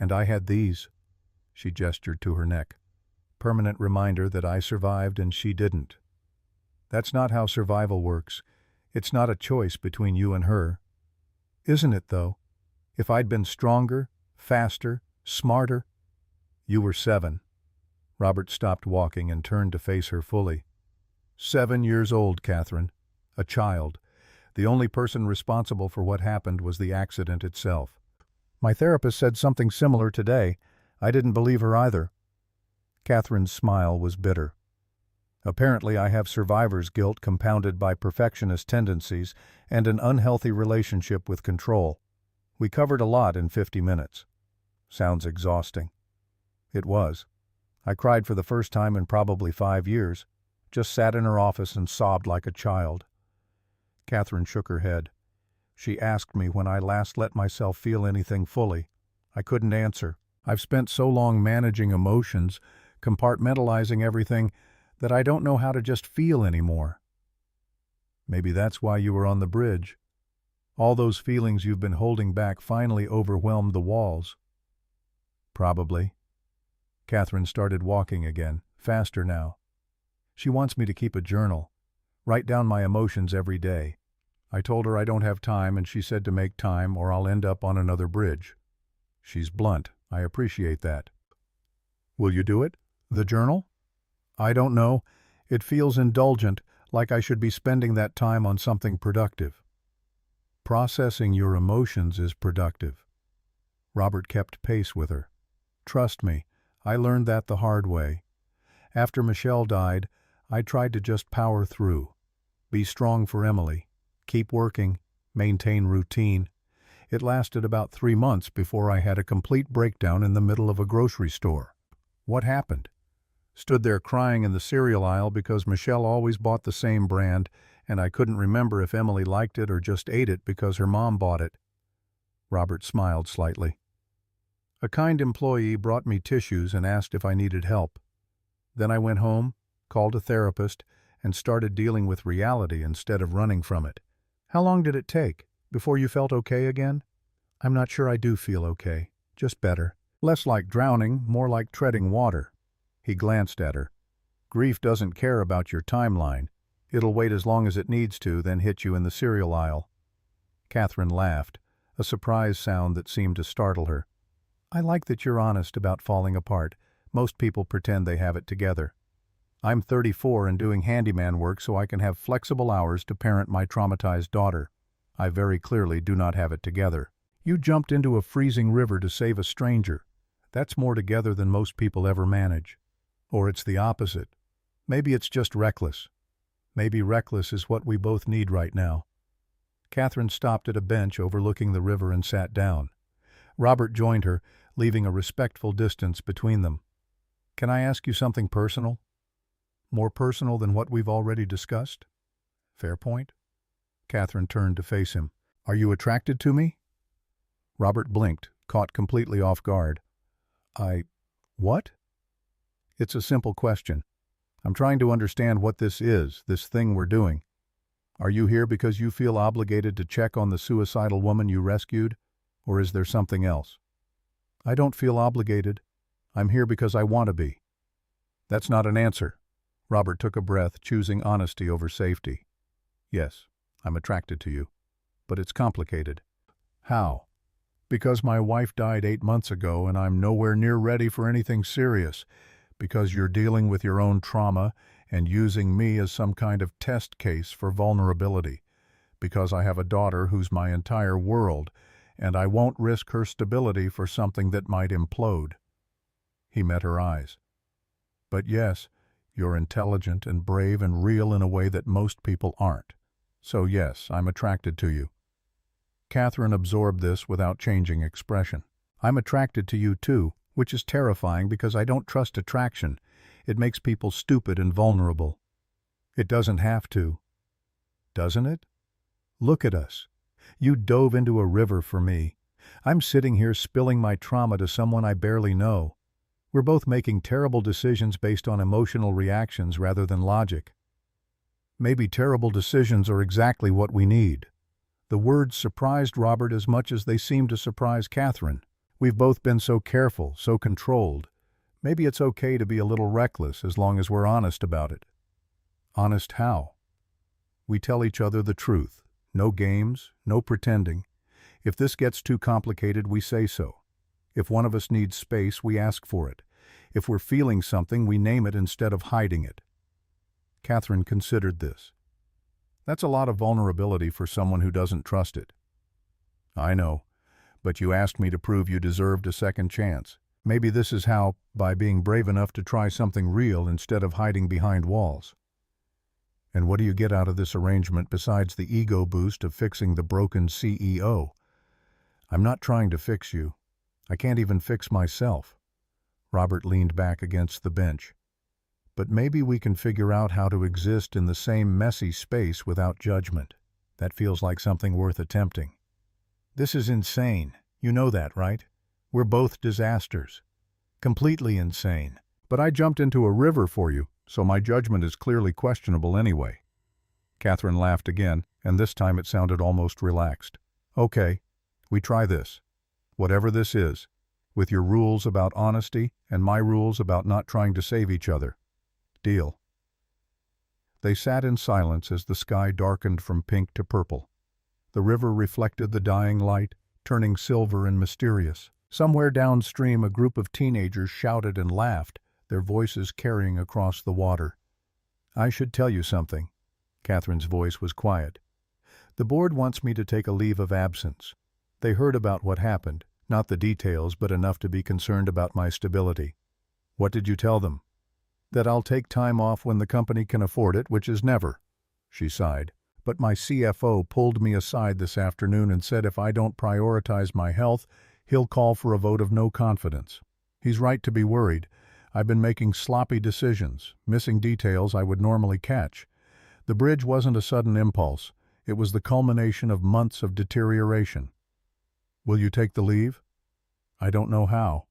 Speaker 1: and I had these. She gestured to her neck. Permanent reminder that I survived and she didn't. That's not how survival works. It's not a choice between you and her. Isn't it, though? If I'd been stronger, faster, smarter. You were 7. Robert stopped walking and turned to face her fully. 7 years old, Katherine. A child. The only person responsible for what happened was the accident itself. My therapist said something similar today. I didn't believe her either. Katherine's smile was bitter. Apparently I have survivor's guilt compounded by perfectionist tendencies and an unhealthy relationship with control. We covered a lot in 50 minutes. Sounds exhausting. It was. I cried for the first time in probably 5 years. Just sat in her office and sobbed like a child. Katherine shook her head. She asked me when I last let myself feel anything fully. I couldn't answer. I've spent so long managing emotions, compartmentalizing everything, that I don't know how to just feel anymore. Maybe that's why you were on the bridge. All those feelings you've been holding back finally overwhelmed the walls. Probably. Katherine started walking again, faster now. She wants me to keep a journal, write down my emotions every day. I told her I don't have time, and she said to make time or I'll end up on another bridge. She's blunt. I appreciate that. Will you do it? The journal? I don't know. It feels indulgent, like I should be spending that time on something productive. Processing your emotions is productive. Robert kept pace with her. Trust me, I learned that the hard way. After Michelle died, I tried to just power through. Be strong for Emily. Keep working. Maintain routine. It lasted about 3 months before I had a complete breakdown in the middle of a grocery store. What happened? Stood there crying in the cereal aisle because Michelle always bought the same brand, and I couldn't remember if Emily liked it or just ate it because her mom bought it. Robert smiled slightly. A kind employee brought me tissues and asked if I needed help. Then I went home, called a therapist, and started dealing with reality instead of running from it. How long did it take before you felt okay again? I'm not sure I do feel okay, just better. Less like drowning, more like treading water. He glanced at her. Grief doesn't care about your timeline. It'll wait as long as it needs to, then hit you in the cereal aisle. Katherine laughed, a surprise sound that seemed to startle her. I like that you're honest about falling apart. Most people pretend they have it together. I'm 34 and doing handyman work so I can have flexible hours to parent my traumatized daughter. I very clearly do not have it together. You jumped into a freezing river to save a stranger. That's more together than most people ever manage. Or it's the opposite. Maybe it's just reckless. Maybe reckless is what we both need right now. Katherine stopped at a bench overlooking the river and sat down. Robert joined her, leaving a respectful distance between them. Can I ask you something personal? More personal than what we've already discussed? Fair point. Katherine turned to face him. Are you attracted to me? Robert blinked, caught completely off guard. What? It's a simple question. I'm trying to understand what this is, this thing we're doing. Are you here because you feel obligated to check on the suicidal woman you rescued, or is there something else? I don't feel obligated. I'm here because I want to be. That's not an answer. Robert took a breath, choosing honesty over safety. Yes, I'm attracted to you, but it's complicated. How? Because my wife died 8 months ago and I'm nowhere near ready for anything serious. Because you're dealing with your own trauma and using me as some kind of test case for vulnerability. Because I have a daughter who's my entire world, and I won't risk her stability for something that might implode. He met her eyes. But yes, you're intelligent and brave and real in a way that most people aren't. So yes, I'm attracted to you. Katherine absorbed this without changing expression. I'm attracted to you too, which is terrifying because I don't trust attraction. It makes people stupid and vulnerable. It doesn't have to. Doesn't it? Look at us. You dove into a river for me. I'm sitting here spilling my trauma to someone I barely know. We're both making terrible decisions based on emotional reactions rather than logic. Maybe terrible decisions are exactly what we need. The words surprised Robert as much as they seemed to surprise Katherine. We've both been so careful, so controlled. Maybe it's okay to be a little reckless as long as we're honest about it. Honest how? We tell each other the truth. No games, no pretending. If this gets too complicated, we say so. If one of us needs space, we ask for it. If we're feeling something, we name it instead of hiding it. Katherine considered this. That's a lot of vulnerability for someone who doesn't trust it. I know, but you asked me to prove you deserved a second chance. Maybe this is how, by being brave enough to try something real instead of hiding behind walls. And what do you get out of this arrangement besides the ego boost of fixing the broken CEO? I'm not trying to fix you. I can't even fix myself. Robert leaned back against the bench. But maybe we can figure out how to exist in the same messy space without judgment. That feels like something worth attempting. This is insane. You know that, right? We're both disasters. Completely insane. But I jumped into a river for you, so my judgment is clearly questionable anyway. Katherine laughed again, and this time it sounded almost relaxed. Okay, we try this. Whatever this is, with your rules about honesty and my rules about not trying to save each other. Deal. They sat in silence as the sky darkened from pink to purple. The river reflected the dying light, turning silver and mysterious. Somewhere downstream, a group of teenagers shouted and laughed, their voices carrying across the water. I should tell you something. Katherine's voice was quiet. The board wants me to take a leave of absence. They heard about what happened, not the details, but enough to be concerned about my stability. What did you tell them? That I'll take time off when the company can afford it, which is never. She sighed. But my CFO pulled me aside this afternoon and said if I don't prioritize my health, he'll call for a vote of no confidence. He's right to be worried. I've been making sloppy decisions, missing details I would normally catch. The bridge wasn't a sudden impulse. It was the culmination of months of deterioration. Will you take the leave? I don't know how.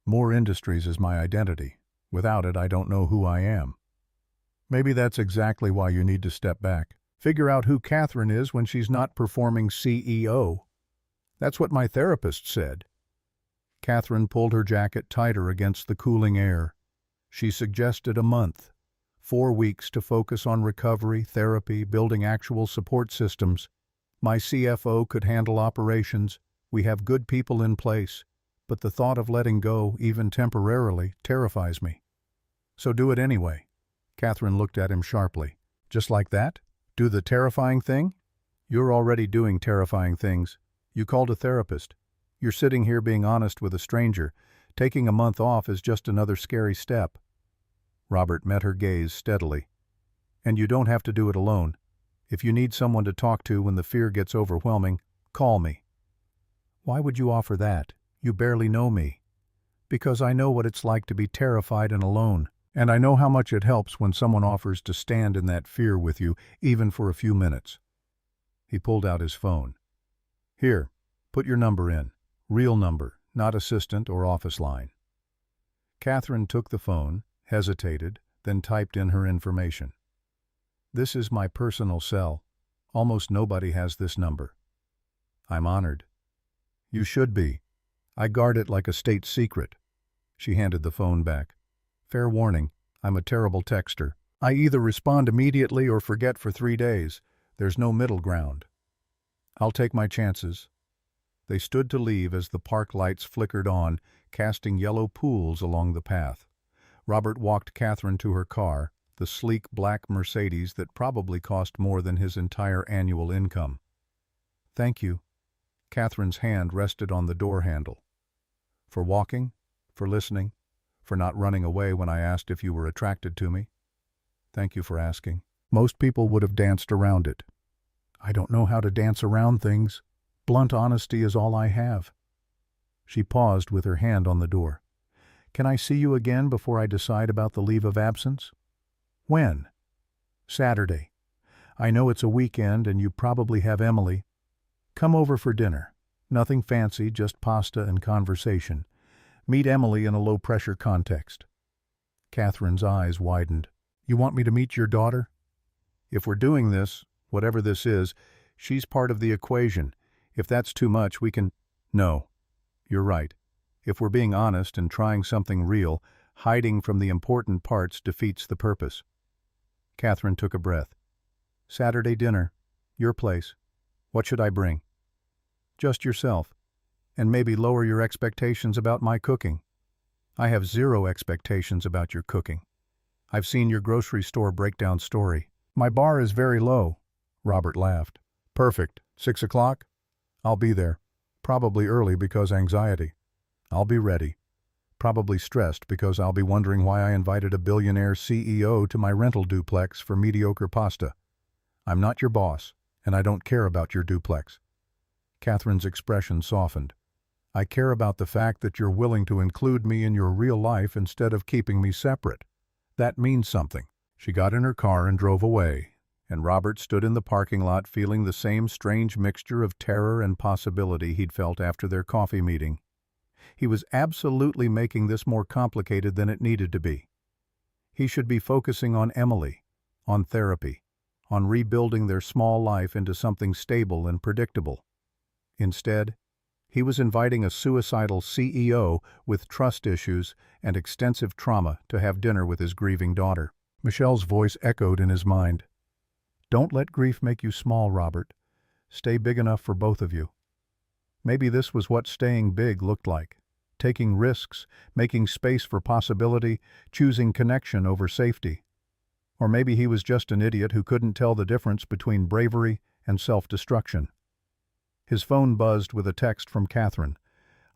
Speaker 1: Moore Industries is my identity. Without it, I don't know who I am. Maybe that's exactly why you need to step back. Figure out who Katherine is when she's not performing CEO. That's what my therapist said. Katherine pulled her jacket tighter against the cooling air. She suggested a month, 4 weeks to focus on recovery, therapy, building actual support systems. My CFO could handle operations. We have good people in place, but the thought of letting go, even temporarily, terrifies me. So do it anyway. Katherine looked at him sharply. Just like that? Do the terrifying thing? You're already doing terrifying things. You called a therapist. You're sitting here being honest with a stranger. Taking a month off is just another scary step. Robert met her gaze steadily. And you don't have to do it alone. If you need someone to talk to when the fear gets overwhelming, call me. Why would you offer that? You barely know me. Because I know what it's like to be terrified and alone. And I know how much it helps when someone offers to stand in that fear with you, even for a few minutes. He pulled out his phone. Here, put your number in. Real number, not assistant or office line. Katherine took the phone, hesitated, then typed in her information. This is my personal cell. Almost nobody has this number. I'm honored. You should be. I guard it like a state secret. She handed the phone back. Fair warning, I'm a terrible texter. I either respond immediately or forget for 3 days. There's no middle ground. I'll take my chances. They stood to leave as the park lights flickered on, casting yellow pools along the path. Robert walked Katherine to her car, the sleek black Mercedes that probably cost more than his entire annual income. Thank you. Katherine's hand rested on the door handle. For walking, for listening, for not running away when I asked if you were attracted to me. Thank you for asking. Most people would have danced around it. I don't know how to dance around things. Blunt honesty is all I have. She paused with her hand on the door. Can I see you again before I decide about the leave of absence? When? Saturday. I know it's a weekend and you probably have Emily. Come over for dinner. Nothing fancy, just pasta and conversation. Meet Emily in a low-pressure context." Katherine's eyes widened. "You want me to meet your daughter?" "If we're doing this, whatever this is, she's part of the equation. If that's too much, we can—" "No. You're right. If we're being honest and trying something real, hiding from the important parts defeats the purpose." Katherine took a breath. "Saturday dinner. Your place. What should I bring?" "Just yourself. And maybe lower your expectations about my cooking." "I have zero expectations about your cooking. I've seen your grocery store breakdown story." "My bar is very low." Robert laughed. "Perfect. 6 o'clock? I'll be there. Probably early because anxiety. I'll be ready. Probably stressed because I'll be wondering why I invited a billionaire CEO to my rental duplex for mediocre pasta. I'm not your boss, and I don't care about your duplex." Katherine's expression softened. "I care about the fact that you're willing to include me in your real life instead of keeping me separate. That means something." She got in her car and drove away, and Robert stood in the parking lot feeling the same strange mixture of terror and possibility he'd felt after their coffee meeting. He was absolutely making this more complicated than it needed to be. He should be focusing on Emily, on therapy, on rebuilding their small life into something stable and predictable. Instead, he was inviting a suicidal CEO with trust issues and extensive trauma to have dinner with his grieving daughter. Michelle's voice echoed in his mind. "Don't let grief make you small, Robert. Stay big enough for both of you." Maybe this was what staying big looked like. Taking risks, making space for possibility, choosing connection over safety. Or maybe he was just an idiot who couldn't tell the difference between bravery and self-destruction. His phone buzzed with a text from Katherine.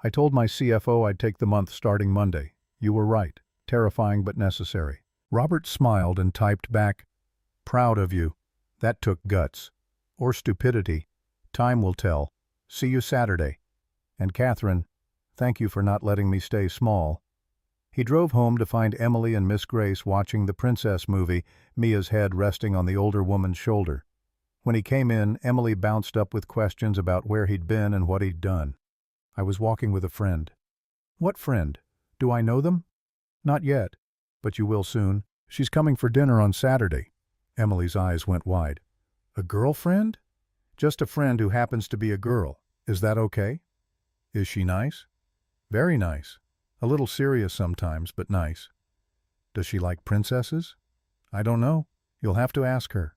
Speaker 1: "I told my CFO I'd take the month starting Monday. You were right. Terrifying but necessary." Robert smiled and typed back, "Proud of you. That took guts. Or stupidity. Time will tell. See you Saturday. And Katherine, thank you for not letting me stay small." He drove home to find Emily and Miss Grace watching the princess movie, Mia's head resting on the older woman's shoulder. When he came in, Emily bounced up with questions about where he'd been and what he'd done. "I was walking with a friend." "What friend? Do I know them?" "Not yet, but you will soon. She's coming for dinner on Saturday." Emily's eyes went wide. "A girlfriend?" "Just a friend who happens to be a girl. Is that okay?" "Is she nice?" "Very nice. A little serious sometimes, but nice." "Does she like princesses?" "I don't know. You'll have to ask her."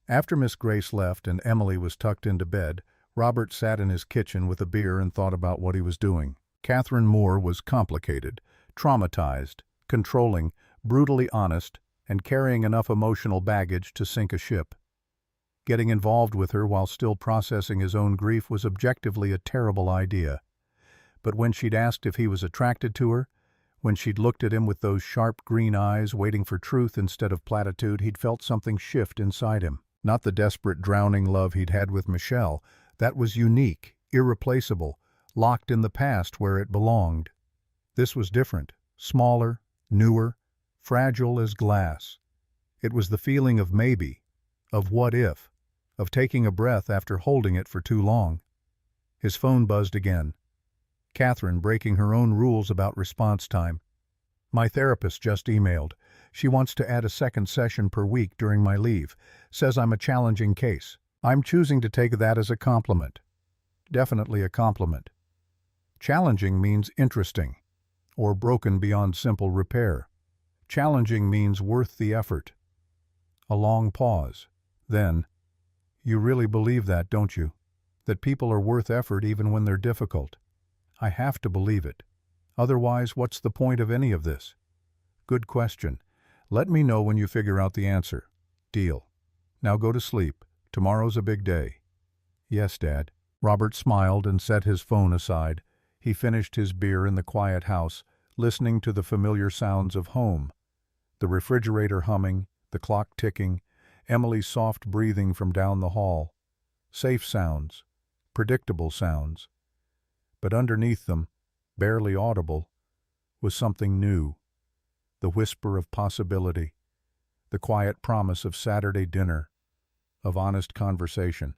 Speaker 1: After Miss Grace left and Emily was tucked into bed, Robert sat in his kitchen with a beer and thought about what he was doing. Katherine Moore was complicated, traumatized, controlling, brutally honest, and carrying enough emotional baggage to sink a ship. Getting involved with her while still processing his own grief was objectively a terrible idea. But when she'd asked if he was attracted to her, when she'd looked at him with those sharp green eyes waiting for truth instead of platitude, he'd felt something shift inside him. Not the desperate drowning love he'd had with Michelle. That was unique, irreplaceable, locked in the past where it belonged. This was different, smaller, newer, fragile as glass. It was the feeling of maybe, of what if, of taking a breath after holding it for too long. His phone buzzed again. Katherine breaking her own rules about response time. "My therapist just emailed. She wants to add a second session per week during my leave. Says I'm a challenging case. I'm choosing to take that as a compliment." Definitely a compliment. Challenging means interesting, or broken beyond simple repair. Challenging means worth the effort. A long pause. Then, "You really believe that, don't you? That people are worth effort even when they're difficult?" "I have to believe it. Otherwise, what's the point of any of this?" "Good question. Let me know when you figure out the answer." "Deal. Now go to sleep. Tomorrow's a big day." "Yes, Dad." Robert smiled and set his phone aside. He finished his beer in the quiet house, listening to the familiar sounds of home. The refrigerator humming, the clock ticking, Emily's soft breathing from down the hall. Safe sounds, predictable sounds. But underneath them, barely audible, was something new. The whisper of possibility. The quiet promise of Saturday dinner, of honest conversation,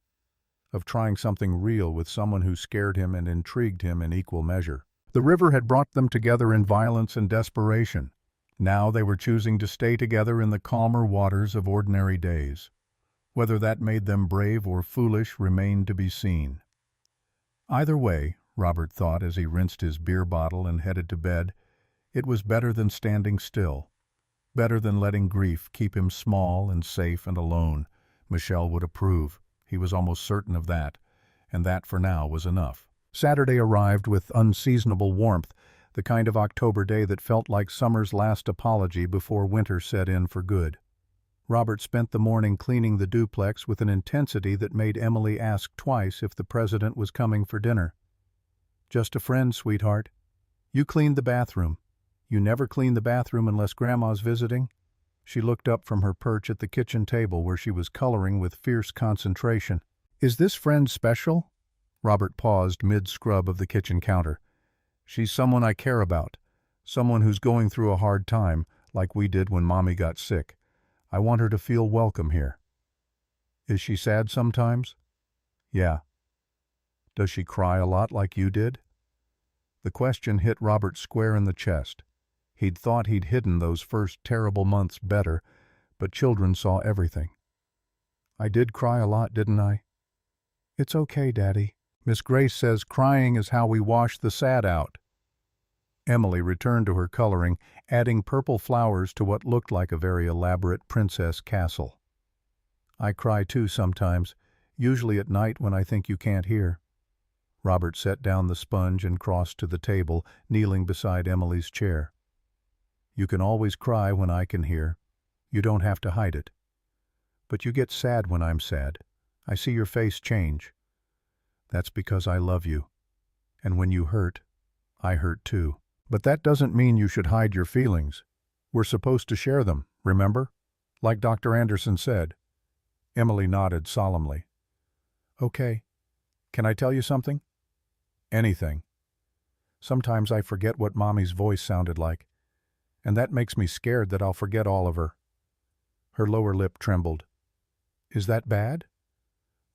Speaker 1: of trying something real with someone who scared him and intrigued him in equal measure. The river had brought them together in violence and desperation. Now they were choosing to stay together in the calmer waters of ordinary days. Whether that made them brave or foolish remained to be seen. Either way, Robert thought as he rinsed his beer bottle and headed to bed, it was better than standing still. Better than letting grief keep him small and safe and alone. Michelle would approve. He was almost certain of that, and that for now was enough. Saturday arrived with unseasonable warmth, the kind of October day that felt like summer's last apology before winter set in for good. Robert spent the morning cleaning the duplex with an intensity that made Emily ask twice if the president was coming for dinner. "Just a friend, sweetheart. You cleaned the bathroom. You never clean the bathroom unless Grandma's visiting?" She looked up from her perch at the kitchen table where she was coloring with fierce concentration. "Is this friend special?" Robert paused mid-scrub of the kitchen counter. "She's someone I care about. Someone who's going through a hard time, like we did when Mommy got sick. I want her to feel welcome here." "Is she sad sometimes?" "Yeah." "Does she cry a lot like you did?" The question hit Robert square in the chest. He'd thought he'd hidden those first terrible months better, but children saw everything. "I did cry a lot, didn't I?" "It's okay, Daddy. Miss Grace says crying is how we wash the sad out." Emily returned to her coloring, adding purple flowers to what looked like a very elaborate princess castle. "I cry too sometimes, usually at night when I think you can't hear." Robert set down the sponge and crossed to the table, kneeling beside Emily's chair. "You can always cry when I can hear. You don't have to hide it. But you get sad when I'm sad. I see your face change. That's because I love you. And when you hurt, I hurt too. But that doesn't mean you should hide your feelings. We're supposed to share them, remember? Like Dr. Anderson said." Emily nodded solemnly. "Okay. Can I tell you something?" "Anything." "Sometimes I forget what Mommy's voice sounded like. And that makes me scared that I'll forget all of her." Her lower lip trembled. "Is that bad?"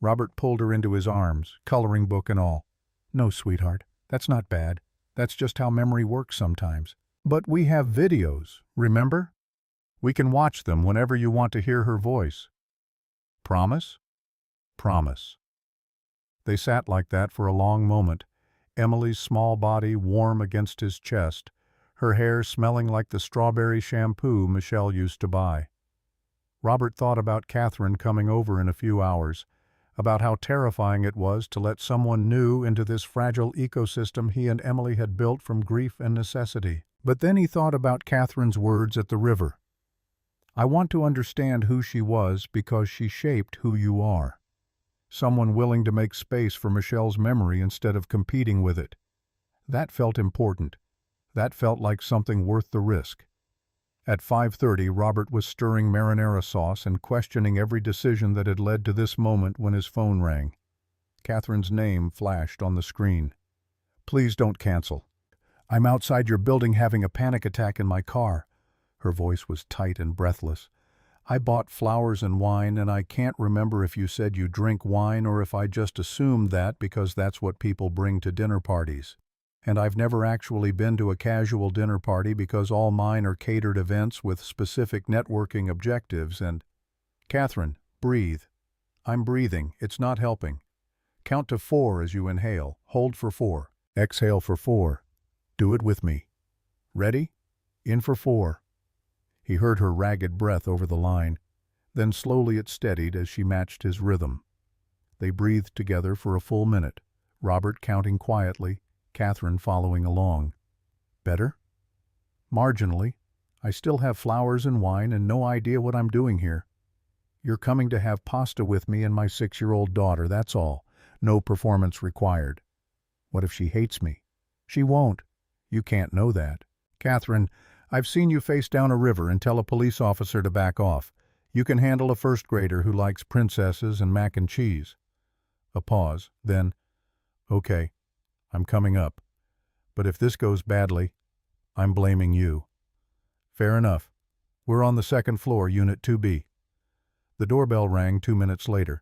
Speaker 1: Robert pulled her into his arms, coloring book and all. "No, sweetheart, that's not bad. That's just how memory works sometimes. But we have videos, remember? We can watch them whenever you want to hear her voice. Promise?" "Promise." They sat like that for a long moment, Emily's small body warm against his chest, her hair smelling like the strawberry shampoo Michelle used to buy. Robert thought about Katherine coming over in a few hours, about how terrifying it was to let someone new into this fragile ecosystem he and Emily had built from grief and necessity. But then he thought about Katherine's words at the river. "I want to understand who she was because she shaped who you are." Someone willing to make space for Michelle's memory instead of competing with it. That felt important. That felt like something worth the risk. At 5:30, Robert was stirring marinara sauce and questioning every decision that had led to this moment when his phone rang. Katherine's name flashed on the screen. "Please don't cancel. I'm outside your building having a panic attack in my car." Her voice was tight and breathless. "I bought flowers and wine, and I can't remember if you said you drink wine or if I just assumed that because that's what people bring to dinner parties. And I've never actually been to a casual dinner party because all mine are catered events with specific networking objectives and—" "Katherine, breathe." "I'm breathing. It's not helping. Count to 4 as you inhale. Hold for 4. Exhale for 4. Do it with me. Ready? In for 4. He heard her ragged breath over the line. Then slowly it steadied as she matched his rhythm. They breathed together for a full minute, Robert counting quietly, Katherine following along. "Better?" "Marginally. I still have flowers and wine and no idea what I'm doing here. You're coming to have pasta with me and my 6-year-old daughter, that's all. No performance required." "What if she hates me?" "She won't. You can't know that." "Katherine, I've seen you face down a river and tell a police officer to back off. You can handle a first grader who likes princesses and mac and cheese." A pause, then, "Okay. I'm coming up. But if this goes badly, I'm blaming you." "Fair enough. We're on the second floor, Unit 2B. The doorbell rang 2 minutes later.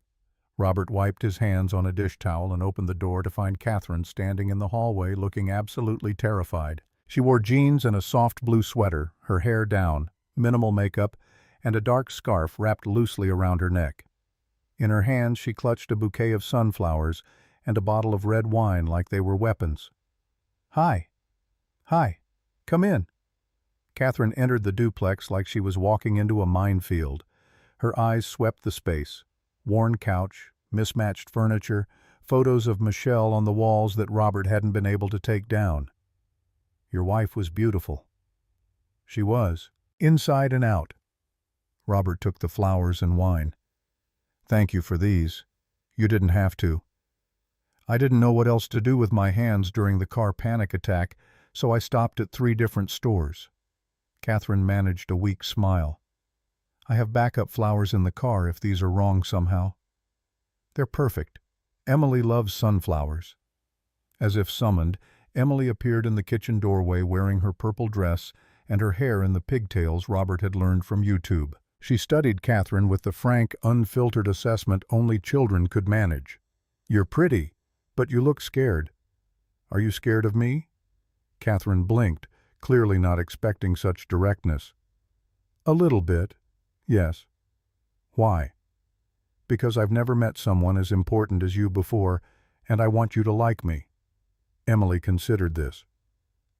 Speaker 1: Robert wiped his hands on a dish towel and opened the door to find Katherine standing in the hallway looking absolutely terrified. She wore jeans and a soft blue sweater, her hair down, minimal makeup, and a dark scarf wrapped loosely around her neck. In her hands she clutched a bouquet of sunflowers and a bottle of red wine like they were weapons. "Hi. Hi. Come in." Katherine entered the duplex like she was walking into a minefield. Her eyes swept the space. Worn couch, mismatched furniture, photos of Michelle on the walls that Robert hadn't been able to take down. "Your wife was beautiful." She was, inside and out. Robert took the flowers and wine. "Thank you for these. You didn't have to. I didn't know what else to do with my hands during the car panic attack, so I stopped at 3 different stores." Katherine managed a weak smile. "I have backup flowers in the car if these are wrong somehow." "They're perfect. Emily loves sunflowers." As if summoned, Emily appeared in the kitchen doorway wearing her purple dress and her hair in the pigtails Robert had learned from YouTube. She studied Katherine with the frank, unfiltered assessment only children could manage. "You're pretty, but you look scared. Are you scared of me?" Katherine blinked, clearly not expecting such directness. "A little bit, yes." "Why?" "Because I've never met someone as important as you before, and I want you to like me." Emily considered this.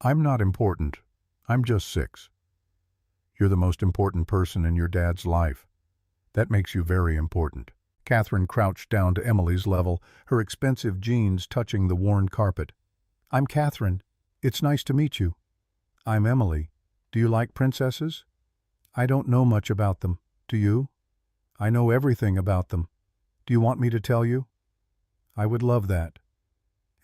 Speaker 1: "I'm not important. I'm just 6. You're the most important person in your dad's life. That makes you very important." Katherine crouched down to Emily's level, her expensive jeans touching the worn carpet. "I'm Katherine. It's nice to meet you." "I'm Emily. Do you like princesses?" "I don't know much about them. Do you?" "I know everything about them. Do you want me to tell you?" "I would love that."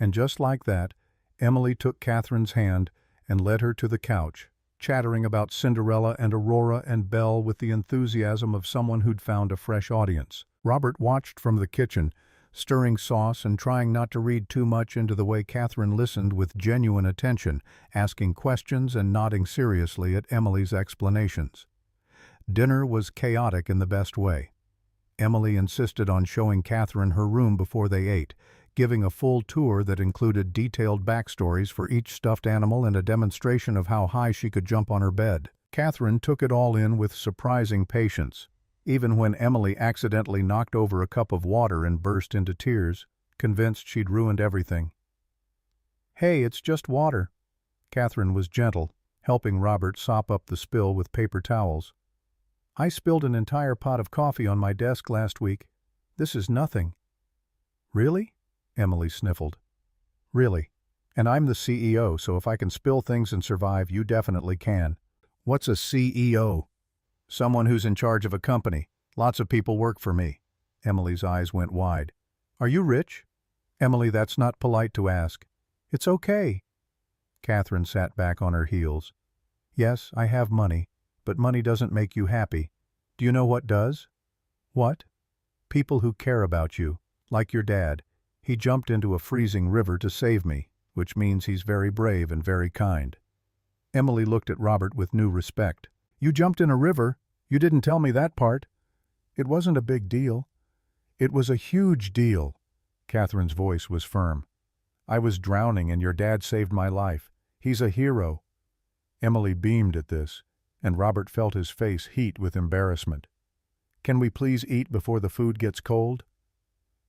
Speaker 1: And just like that, Emily took Katherine's hand and led her to the couch, chattering about Cinderella and Aurora and Belle with the enthusiasm of someone who'd found a fresh audience. Robert watched from the kitchen, stirring sauce and trying not to read too much into the way Katherine listened with genuine attention, asking questions and nodding seriously at Emily's explanations. Dinner was chaotic in the best way. Emily insisted on showing Katherine her room before they ate, giving a full tour that included detailed backstories for each stuffed animal and a demonstration of how high she could jump on her bed. Katherine took it all in with surprising patience, even when Emily accidentally knocked over a cup of water and burst into tears, convinced she'd ruined everything. "Hey, it's just water." Katherine was gentle, helping Robert sop up the spill with paper towels. "I spilled an entire pot of coffee on my desk last week. This is nothing." "Really?" Emily sniffled. "Really. And I'm the CEO, so if I can spill things and survive, you definitely can." "What's a CEO?" "Someone who's in charge of a company. Lots of people work for me." Emily's eyes went wide. "Are you rich?" "Emily, that's not polite to ask." "It's okay." Katherine sat back on her heels. "Yes, I have money, but money doesn't make you happy. Do you know what does?" "What?" "People who care about you, like your dad. He jumped into a freezing river to save me, which means he's very brave and very kind." Emily looked at Robert with new respect. "You jumped in a river? You didn't tell me that part." "It wasn't a big deal." "It was a huge deal." Katherine's voice was firm. "I was drowning and your dad saved my life. He's a hero." Emily beamed at this, and Robert felt his face heat with embarrassment. "Can we please eat before the food gets cold?"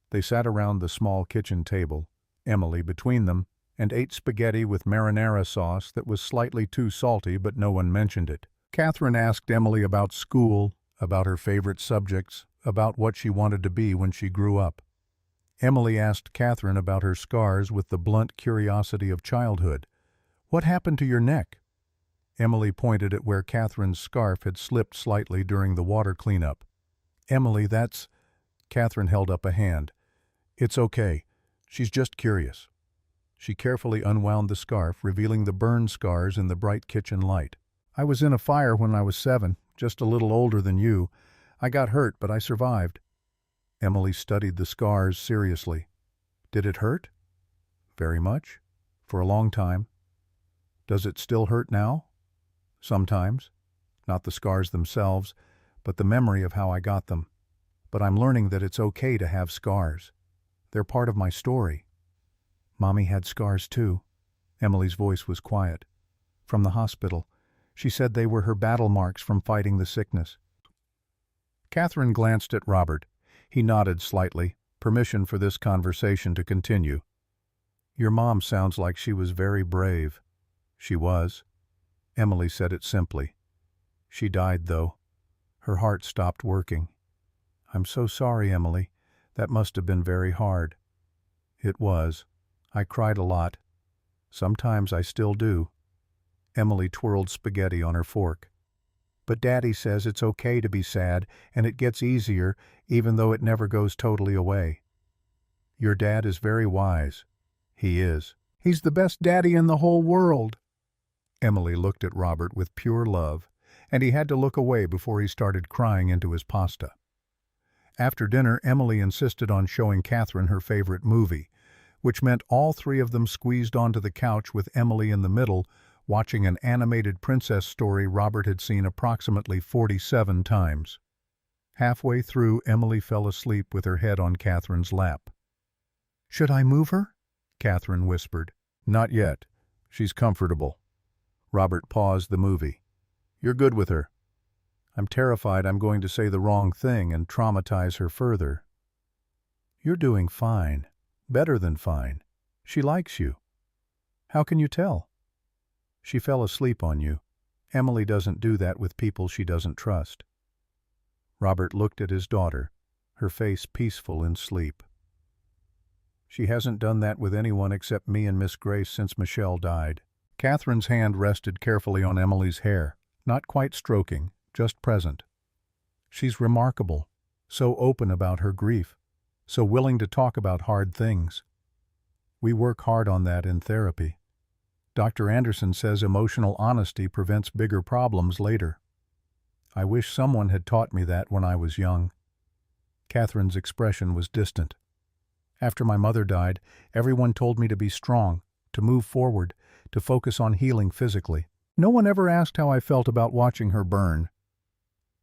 Speaker 1: They sat around the small kitchen table, Emily between them, and ate spaghetti with marinara sauce that was slightly too salty, but no one mentioned it. Katherine asked Emily about school, about her favorite subjects, about what she wanted to be when she grew up. Emily asked Katherine about her scars with the blunt curiosity of childhood. "What happened to your neck?" Emily pointed at where Katherine's scarf had slipped slightly during the water cleanup. "Emily, that's—" Katherine held up a hand. "It's okay. She's just curious." She carefully unwound the scarf, revealing the burn scars in the bright kitchen light. "I was in a fire when I was 7, just a little older than you. I got hurt, but I survived." Emily studied the scars seriously. "Did it hurt?" "Very much. For a long time." "Does it still hurt now?" "Sometimes." not the scars themselves, but the memory of how I got them. But I'm learning that it's okay to have scars. They're part of my story. Mommy had scars too. Emily's voice was quiet. From the hospital. She said they were her battle marks from fighting the sickness. Katherine glanced at Robert. He nodded slightly, permission for this conversation to continue. Your mom sounds like she was very brave. She was. Emily said it simply. She died, though. Her heart stopped working. I'm so sorry, Emily. That must have been very hard. It was. I cried a lot. Sometimes I still do. Emily twirled spaghetti on her fork. But Daddy says it's okay to be sad, and it gets easier, even though it never goes totally away. Your dad is very wise. He is. He's the best daddy in the whole world. Emily looked at Robert with pure love, and he had to look away before he started crying into his pasta. After dinner, Emily insisted on showing Katherine her favorite movie, which meant all three of them squeezed onto the couch with Emily in the middle, watching an animated princess story Robert had seen approximately 47 times. Halfway through, Emily fell asleep with her head on Katherine's lap. Should I move her? Katherine whispered. Not yet. She's comfortable. Robert paused the movie. You're good with her. I'm terrified I'm going to say the wrong thing and traumatize her further. You're doing fine. Better than fine. She likes you. How can you tell? She fell asleep on you. Emily doesn't do that with people she doesn't trust. Robert looked at his daughter, her face peaceful in sleep. She hasn't done that with anyone except me and Miss Grace since Michelle died. Katherine's hand rested carefully on Emily's hair, not quite stroking, just present. She's remarkable, so open about her grief, so willing to talk about hard things. We work hard on that in therapy. Dr. Anderson says emotional honesty prevents bigger problems later. I wish someone had taught me that when I was young. Katherine's expression was distant. After my mother died, everyone told me to be strong, to move forward, to focus on healing physically. No one ever asked how I felt about watching her burn.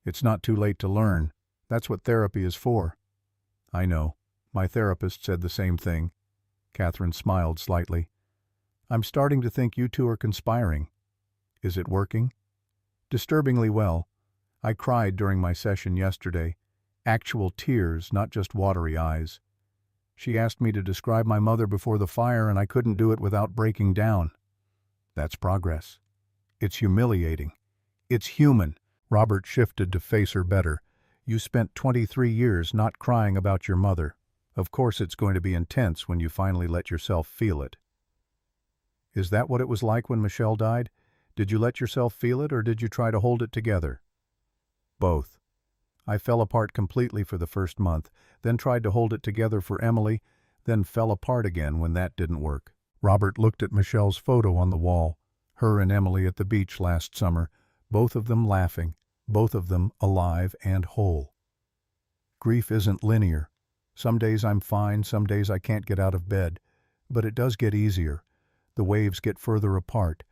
Speaker 1: It's not too late to learn. That's what therapy is for. I know. My therapist said the same thing. Katherine smiled slightly. I'm starting to think you two are conspiring. Is it working? Disturbingly well. I cried during my session yesterday. Actual tears, not just watery eyes. She asked me to describe my mother before the fire, and I couldn't do it without breaking down. That's progress. It's humiliating. It's human. Robert shifted to face her better. You spent 23 years not crying about your mother. Of course it's going to be intense when you finally let yourself feel it. Is that what it was like when Michelle died? Did you let yourself feel it, or did you try to hold it together? Both. I fell apart completely for the first month, then tried to hold it together for Emily, then fell apart again when that didn't work. Robert looked at Michelle's photo on the wall, her and Emily at the beach last summer, both of them laughing, both of them alive and whole. Grief isn't linear. Some days I'm fine, some days I can't get out of bed, but it does get easier. The waves get further apart.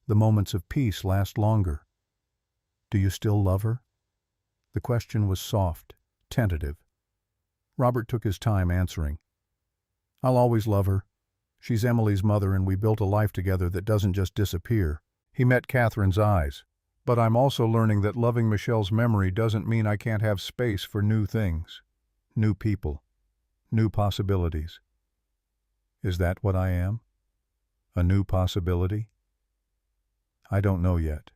Speaker 1: The moments of peace last longer. Do you still love her? The question was soft, tentative. Robert took his time answering. I'll always love her. She's Emily's mother, and we built a life together that doesn't just disappear. He met Katherine's eyes. But I'm also learning that loving Michelle's memory doesn't mean I can't have space for new things, new people, new possibilities. Is that what I am? A new possibility? I don't know yet.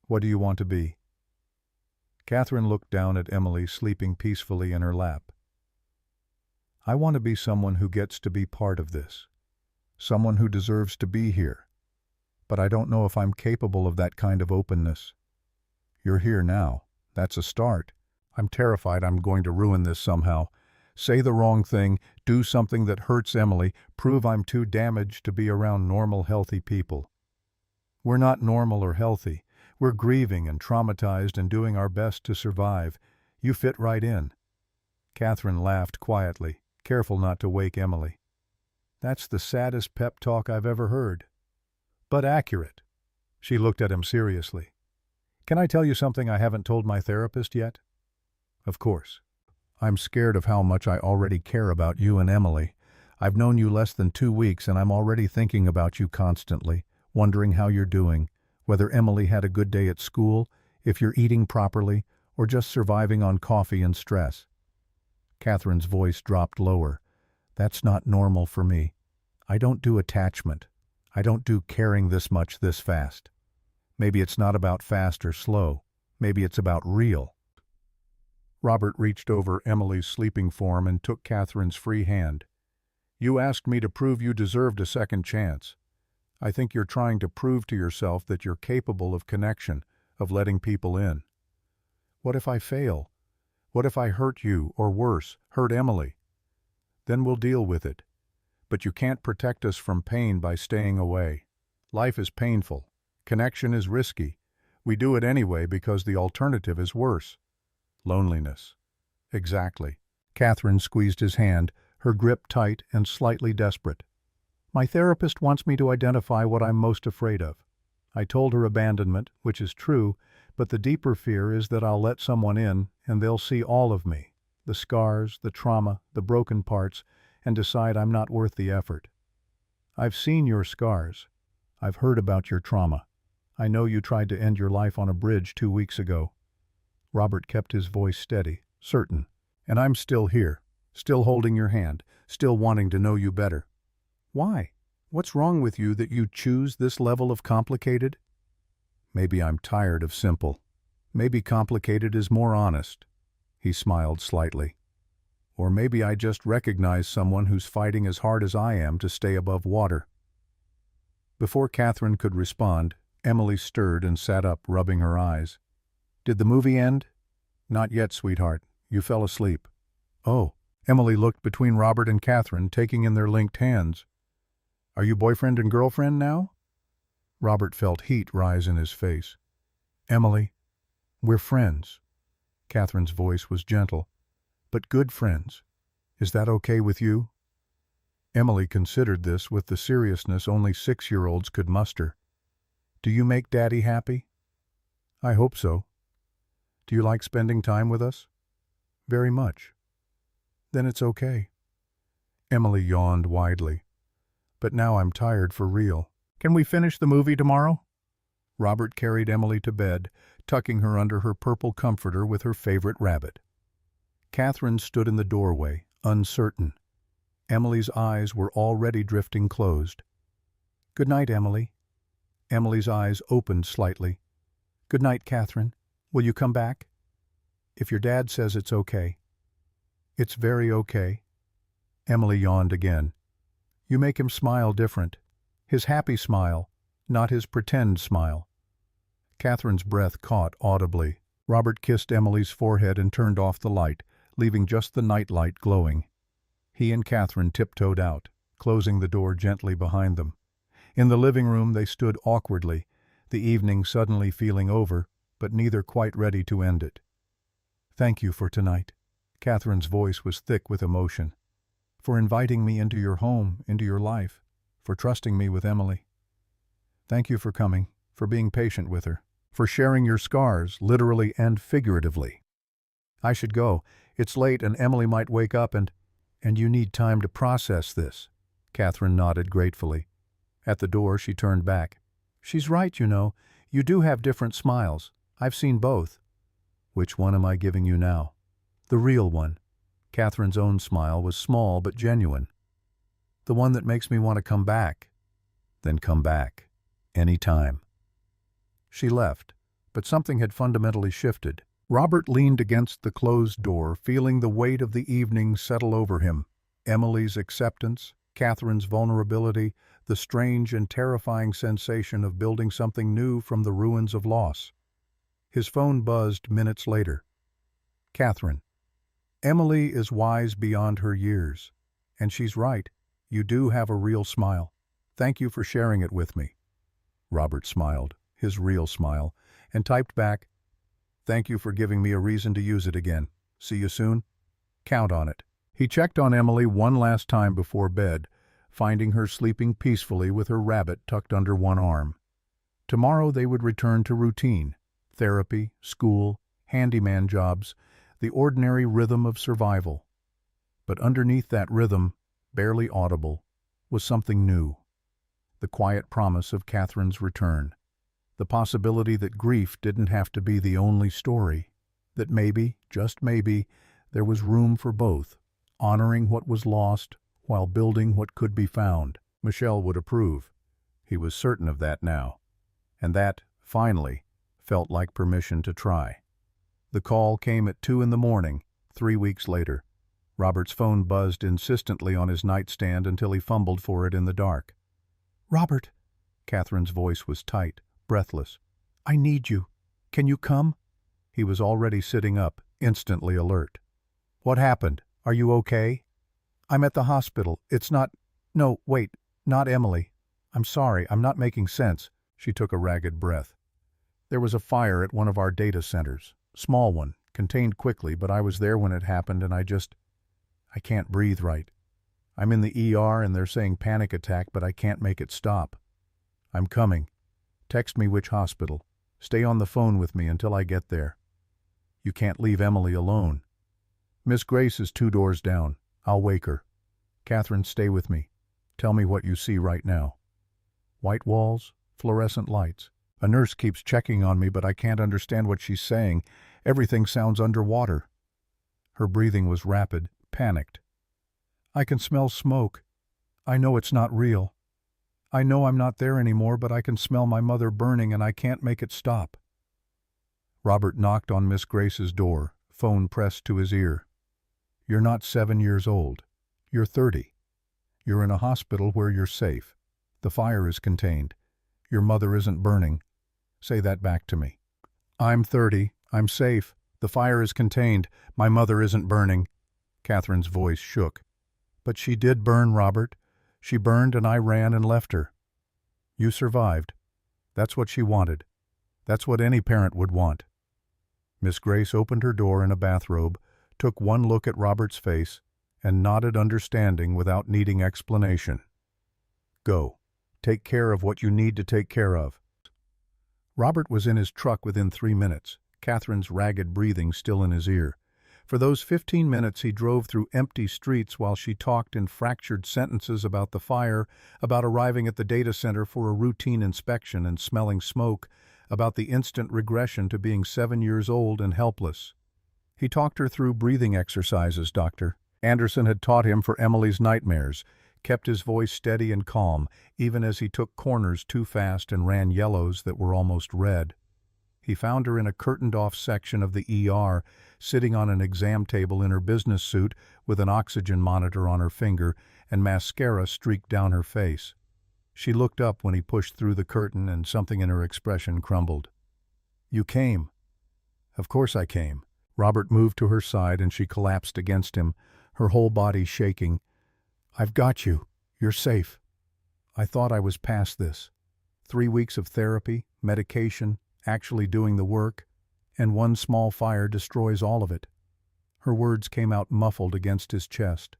Speaker 1: What do you want to be? Katherine looked down at Emily sleeping peacefully in her lap. I want to be someone who gets to be part of this, someone who deserves to be here. But I don't know if I'm capable of that kind of openness. You're here now. That's a start. I'm terrified I'm going to ruin this somehow. Say the wrong thing, do something that hurts Emily, prove I'm too damaged to be around normal, healthy people. We're not normal or healthy. We're grieving and traumatized and doing our best to survive. You fit right in. Katherine laughed quietly, careful not to wake Emily. That's the saddest pep talk I've ever heard. But accurate. She looked at him seriously. Can I tell you something I haven't told my therapist yet? Of course. I'm scared of how much I already care about you and Emily. I've known you less than 2 weeks and I'm already thinking about you constantly, wondering how you're doing, whether Emily had a good day at school, if you're eating properly, or just surviving on coffee and stress. Katherine's voice dropped lower. That's not normal for me. I don't do attachment. I don't do caring this much this fast. Maybe it's not about fast or slow. Maybe it's about real. Robert reached over Emily's sleeping form and took Katherine's free hand. You asked me to prove you deserved a second chance. I think you're trying to prove to yourself that you're capable of connection, of letting people in. What if I fail? What if I hurt you, or worse, hurt Emily? Then we'll deal with it. But you can't protect us from pain by staying away. Life is painful. Connection is risky. We do it anyway because the alternative is worse. Loneliness. Exactly. Katherine squeezed his hand, her grip tight and slightly desperate. My therapist wants me to identify what I'm most afraid of. I told her abandonment, which is true, but the deeper fear is that I'll let someone in and they'll see all of me, the scars, the trauma, the broken parts, and decide I'm not worth the effort. I've seen your scars. I've heard about your trauma. I know you tried to end your life on a bridge 2 weeks ago. Robert kept his voice steady, certain. And I'm still here, still holding your hand, still wanting to know you better. Why? What's wrong with you that you choose this level of complicated? Maybe I'm tired of simple. Maybe complicated is more honest. He smiled slightly. Or maybe I just recognize someone who's fighting as hard as I am to stay above water. Before Katherine could respond, Emily stirred and sat up, rubbing her eyes. Did the movie end? Not yet, sweetheart. You fell asleep. Oh. Emily looked between Robert and Katherine, taking in their linked hands. Are you boyfriend and girlfriend now? Robert felt heat rise in his face. Emily, we're friends. Katherine's voice was gentle. But good friends. Is that okay with you? Emily considered this with the seriousness only 6-year-olds could muster. Do you make Daddy happy? I hope so. Do you like spending time with us? Very much. Then it's okay. Emily yawned widely. But now I'm tired for real. Can we finish the movie tomorrow? Robert carried Emily to bed, tucking her under her purple comforter with her favorite rabbit. Katherine stood in the doorway, uncertain. Emily's eyes were already drifting closed. Good night, Emily. Emily's eyes opened slightly. Good night, Katherine. Will you come back? If your dad says it's okay. It's very okay. Emily yawned again. You make him smile different. His happy smile, not his pretend smile. Katherine's breath caught audibly. Robert kissed Emily's forehead and turned off the light, leaving just the night light glowing. He and Katherine tiptoed out, closing the door gently behind them. In the living room they stood awkwardly, the evening suddenly feeling over, but neither quite ready to end it. Thank you for tonight. Katherine's voice was thick with emotion. For inviting me into your home, into your life, for trusting me with Emily. Thank you for coming, for being patient with her, for sharing your scars, literally and figuratively. I should go. It's late and Emily might wake up and you need time to process this. Katherine nodded gratefully. At the door she turned back. She's right, you know. You do have different smiles. I've seen both. Which one am I giving you now? The real one. Katherine's own smile was small but genuine. The one that makes me want to come back. Then come back. Any time. She left, but something had fundamentally shifted. Robert leaned against the closed door, feeling the weight of the evening settle over him. Emily's acceptance, Katherine's vulnerability, the strange and terrifying sensation of building something new from the ruins of loss. His phone buzzed minutes later. Katherine. Emily is wise beyond her years. And she's right. You do have a real smile. Thank you for sharing it with me. Robert smiled, his real smile, and typed back, Thank you for giving me a reason to use it again. See you soon? Count on it. He checked on Emily one last time before bed, finding her sleeping peacefully with her rabbit tucked under one arm. Tomorrow they would return to routine. Therapy, school, handyman jobs, the ordinary rhythm of survival. But underneath that rhythm, barely audible, was something new. The quiet promise of Katherine's return. The possibility that grief didn't have to be the only story. That maybe, just maybe, there was room for both, honoring what was lost while building what could be found. Michelle would approve. He was certain of that now. And that, finally, felt like permission to try. The call came at 2 in the morning, 3 weeks later. Robert's phone buzzed insistently on his nightstand until he fumbled for it in the dark. "Robert," Katherine's voice was tight, breathless. "I need you. Can you come?" He was already sitting up, instantly alert. "What happened? Are you okay?" "I'm at the hospital. It's not... No, wait, not Emily. I'm sorry, I'm not making sense." She took a ragged breath. "There was a fire at one of our data centers. Small one, contained quickly, but I was there when it happened and I can't breathe right. I'm in the ER and they're saying panic attack, but I can't make it stop. I'm coming. Text me which hospital. Stay on the phone with me until I get there. You can't leave Emily alone. Miss Grace is 2 doors down. I'll wake her. Katherine, stay with me. Tell me what you see right now." White walls, fluorescent lights. A nurse keeps checking on me, but I can't understand what she's saying. Everything sounds underwater. Her breathing was rapid, panicked. "I can smell smoke. I know it's not real. I know I'm not there anymore, but I can smell my mother burning and I can't make it stop." Robert knocked on Miss Grace's door, phone pressed to his ear. "You're not 7 years old. You're 30. You're in a hospital where you're safe. The fire is contained. Your mother isn't burning. Say that back to me." "I'm 30. I'm safe. The fire is contained. My mother isn't burning." Katherine's voice shook. "But she did burn, Robert. She burned and I ran and left her. You survived. That's what she wanted. That's what any parent would want." Miss Grace opened her door in a bathrobe, took one look at Robert's face, and nodded understanding without needing explanation. "Go. Take care of what you need to take care of." Robert was in his truck within 3 minutes, Katherine's ragged breathing still in his ear. For those 15 minutes he drove through empty streets while she talked in fractured sentences about the fire, about arriving at the data center for a routine inspection and smelling smoke, about the instant regression to being 7 years old and helpless. He talked her through breathing exercises Dr. Anderson had taught him for Emily's nightmares, kept his voice steady and calm, even as he took corners too fast and ran yellows that were almost red. He found her in a curtained-off section of the ER, sitting on an exam table in her business suit with an oxygen monitor on her finger and mascara streaked down her face. She looked up when he pushed through the curtain and something in her expression crumbled. "You came." "Of course I came." Robert moved to her side and she collapsed against him, her whole body shaking. "I've got you. You're safe. I thought I was past this. 3 weeks of therapy, medication, actually doing the work, and one small fire destroys all of it." Her words came out muffled against his chest.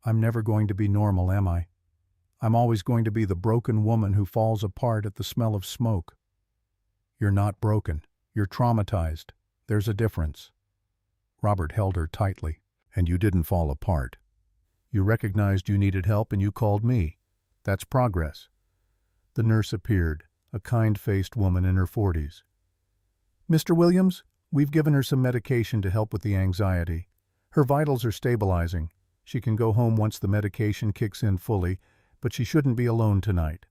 Speaker 1: "I'm never going to be normal, am I? I'm always going to be the broken woman who falls apart at the smell of smoke." "You're not broken. You're traumatized. There's a difference." Robert held her tightly. "And you didn't fall apart. You recognized you needed help and you called me. That's progress." The nurse appeared, a kind-faced woman in her 40s. "Mr. Williams, we've given her some medication to help with the anxiety. Her vitals are stabilizing. She can go home once the medication kicks in fully, but she shouldn't be alone tonight."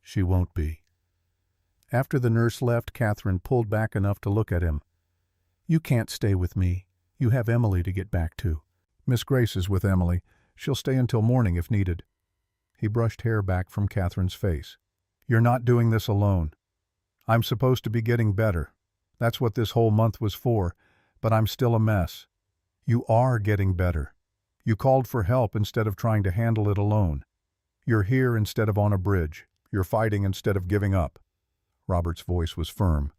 Speaker 1: "She won't be." After the nurse left, Katherine pulled back enough to look at him. "You can't stay with me. You have Emily to get back to." "Miss Grace is with Emily. She'll stay until morning if needed." He brushed hair back from Katherine's face. "You're not doing this alone. I'm supposed to be getting better. That's what this whole month was for, but I'm still a mess. You are getting better. You called for help instead of trying to handle it alone. You're here instead of on a bridge. You're fighting instead of giving up." Robert's voice was firm.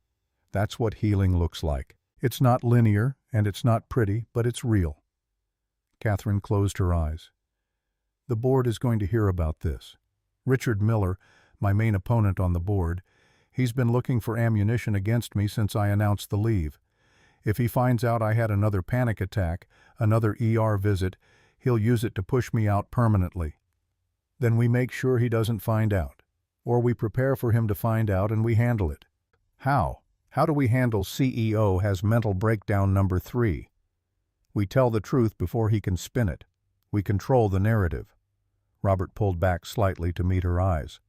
Speaker 1: "That's what healing looks like. It's not linear, and it's not pretty, but it's real." Katherine closed her eyes. "The board is going to hear about this. Richard Miller, my main opponent on the board, He's been looking for ammunition against me since I announced the leave. If he finds out I had another panic attack, another ER visit, he'll use it to push me out permanently. Then we make sure he doesn't find out. Or we prepare for him to find out and we handle it. How? How do we handle CEO has mental breakdown number 3? We tell the truth before he can spin it. We control the narrative. Robert pulled back slightly to meet her eyes.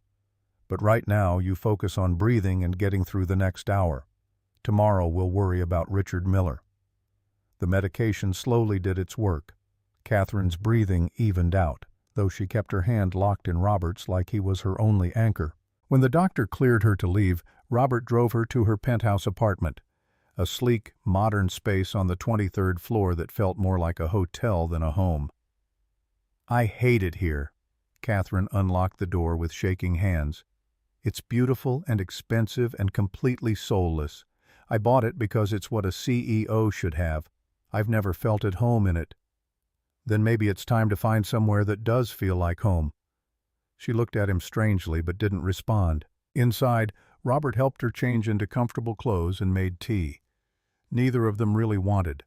Speaker 1: But right now you focus on breathing and getting through the next hour. Tomorrow we'll worry about Richard Miller. The medication slowly did its work. Katherine's breathing evened out, though she kept her hand locked in Robert's like he was her only anchor. When the doctor cleared her to leave, Robert drove her to her penthouse apartment, a sleek, modern space on the 23rd floor that felt more like a hotel than a home. I hate it here. Katherine unlocked the door with shaking hands. It's beautiful and expensive and completely soulless. I bought it because it's what a CEO should have. I've never felt at home in it. Then maybe it's time to find somewhere that does feel like home. She looked at him strangely but didn't respond. Inside, Robert helped her change into comfortable clothes and made tea. Neither of them really wanted.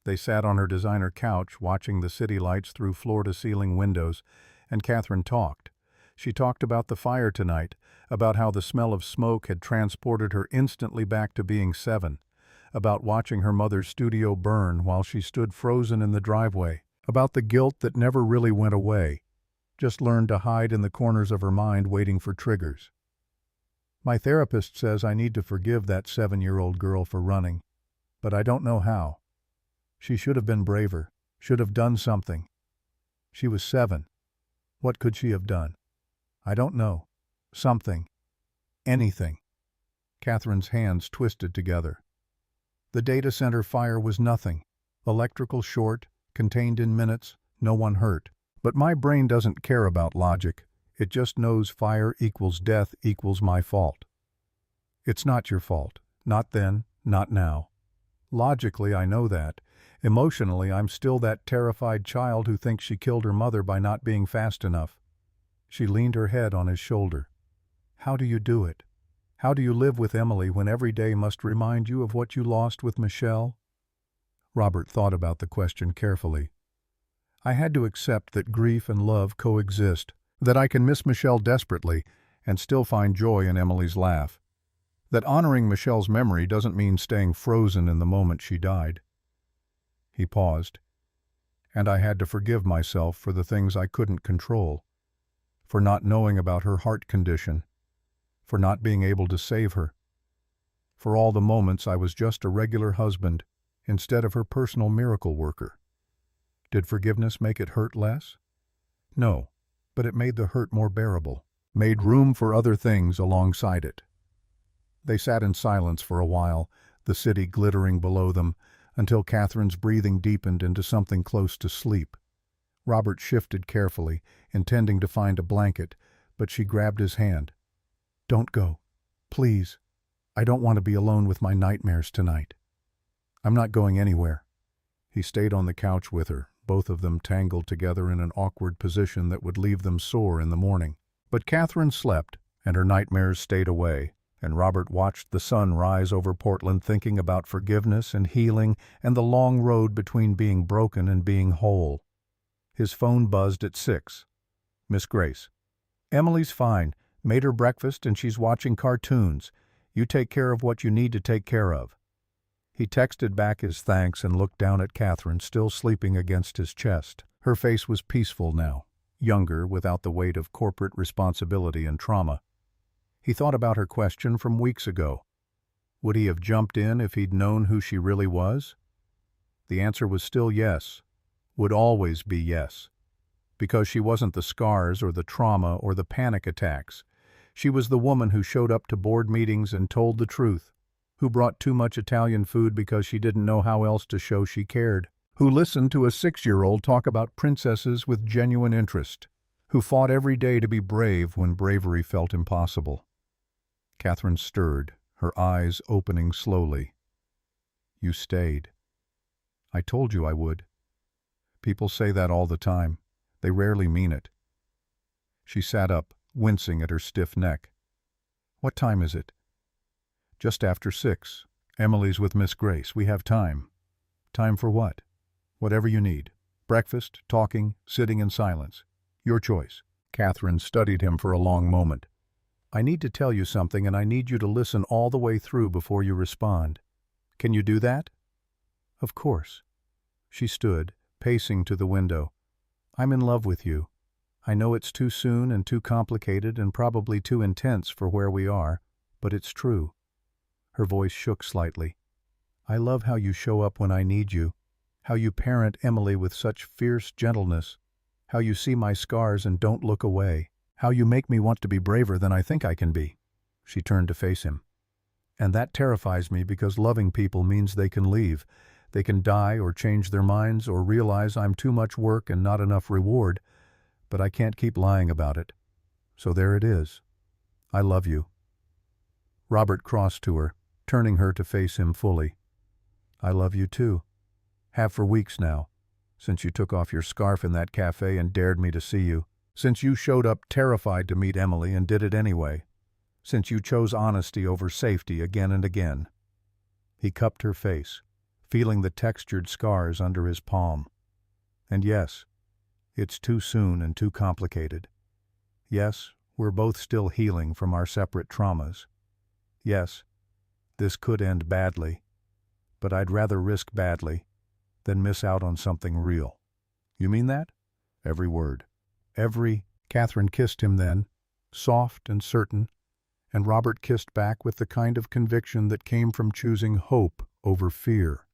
Speaker 1: They sat on her designer couch watching the city lights through floor-to-ceiling windows, and Katherine talked. She talked about the fire tonight, about how the smell of smoke had transported her instantly back to being 7, about watching her mother's studio burn while she stood frozen in the driveway, about the guilt that never really went away, just learned to hide in the corners of her mind waiting for triggers. My therapist says I need to forgive that 7-year-old girl for running, but I don't know how. She should have been braver, should have done something. She was 7. What could she have done? I don't know. Something. Anything. Katherine's hands twisted together. The data center fire was nothing. Electrical short, contained in minutes, no one hurt. But my brain doesn't care about logic. It just knows fire equals death equals my fault. It's not your fault. Not then, not now. Logically, I know that. Emotionally, I'm still that terrified child who thinks she killed her mother by not being fast enough. She leaned her head on his shoulder. How do you do it? How do you live with Emily when every day must remind you of what you lost with Michelle? Robert thought about the question carefully. I had to accept that grief and love coexist, that I can miss Michelle desperately and still find joy in Emily's laugh, that honoring Michelle's memory doesn't mean staying frozen in the moment she died. He paused, and I had to forgive myself for the things I couldn't control, for not knowing about her heart condition, for not being able to save her, for all the moments I was just a regular husband instead of her personal miracle worker. Did forgiveness make it hurt less? No, but it made the hurt more bearable, made room for other things alongside it. They sat in silence for a while, the city glittering below them, until Katherine's breathing deepened into something close to sleep. Robert shifted carefully, intending to find a blanket, but she grabbed his hand. Don't go. Please. I don't want to be alone with my nightmares tonight. I'm not going anywhere. He stayed on the couch with her, both of them tangled together in an awkward position that would leave them sore in the morning. But Katherine slept, and her nightmares stayed away, and Robert watched the sun rise over Portland thinking about forgiveness and healing and the long road between being broken and being whole. His phone buzzed at 6. Miss Grace. Emily's fine. Made her breakfast and she's watching cartoons. You take care of what you need to take care of. He texted back his thanks and looked down at Katherine, still sleeping against his chest. Her face was peaceful now, younger, without the weight of corporate responsibility and trauma. He thought about her question from weeks ago. Would he have jumped in if he'd known who she really was? The answer was still yes, would always be yes, because she wasn't the scars or the trauma or the panic attacks. She was the woman who showed up to board meetings and told the truth, who brought too much Italian food because she didn't know how else to show she cared, who listened to a 6-year-old talk about princesses with genuine interest, who fought every day to be brave when bravery felt impossible. Katherine stirred, her eyes opening slowly. You stayed. I told you I would. People say that all the time. They rarely mean it. She sat up, wincing at her stiff neck. What time is it? Just after 6. Emily's with Miss Grace. We have time. Time for what? Whatever you need. Breakfast, talking, sitting in silence. Your choice. Katherine studied him for a long moment. I need to tell you something, and I need you to listen all the way through before you respond. Can you do that? Of course. She stood, pacing to the window. I'm in love with you. I know it's too soon and too complicated and probably too intense for where we are, but it's true. Her voice shook slightly. I love how you show up when I need you, how you parent Emily with such fierce gentleness, how you see my scars and don't look away, how you make me want to be braver than I think I can be. She turned to face him. And that terrifies me because loving people means they can leave. They can die or change their minds or realize I'm too much work and not enough reward, but I can't keep lying about it. So there it is. I love you. Robert crossed to her, turning her to face him fully. I love you too. Have for weeks now, since you took off your scarf in that cafe and dared me to see you, since you showed up terrified to meet Emily and did it anyway, since you chose honesty over safety again and again. He cupped her face, feeling the textured scars under his palm. And yes, it's too soon and too complicated. Yes, we're both still healing from our separate traumas. Yes, this could end badly, but I'd rather risk badly than miss out on something real. You mean that? Every word. Katherine kissed him then, soft and certain, and Robert kissed back with the kind of conviction that came from choosing hope over fear.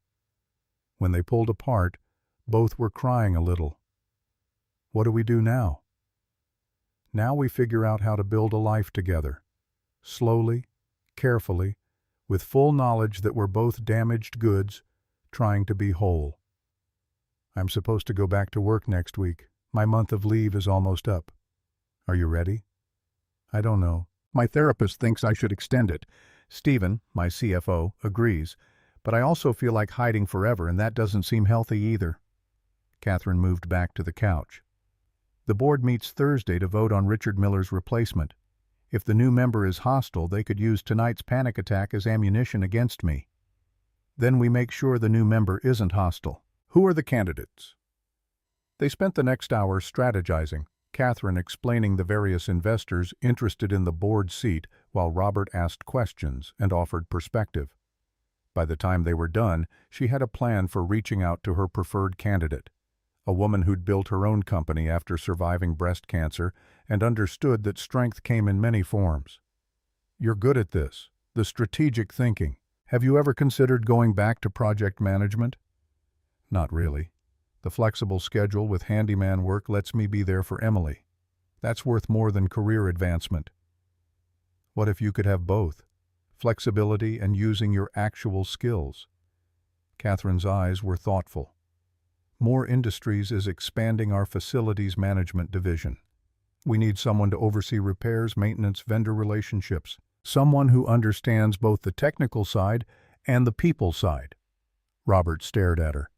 Speaker 1: When they pulled apart, both were crying a little. What do we do now? Now we figure out how to build a life together. Slowly, carefully, with full knowledge that we're both damaged goods, trying to be whole. I'm supposed to go back to work next week. My month of leave is almost up. Are you ready? I don't know. My therapist thinks I should extend it. Stephen, my CFO, agrees, but I also feel like hiding forever, and that doesn't seem healthy either. Katherine moved back to the couch. The board meets Thursday to vote on Richard Miller's replacement. If the new member is hostile, they could use tonight's panic attack as ammunition against me. Then we make sure the new member isn't hostile. Who are the candidates? They spent the next hour strategizing, Katherine explaining the various investors interested in the board seat while Robert asked questions and offered perspective. By the time they were done, she had a plan for reaching out to her preferred candidate, a woman who'd built her own company after surviving breast cancer and understood that strength came in many forms. You're good at this, the strategic thinking. Have you ever considered going back to project management? Not really. The flexible schedule with handyman work lets me be there for Emily. That's worth more than career advancement. What if you could have both? Flexibility and using your actual skills. Katherine's eyes were thoughtful. Moore Industries is expanding our facilities management division. We need someone to oversee repairs, maintenance, vendor relationships. Someone who understands both the technical side and the people side. Robert stared at her.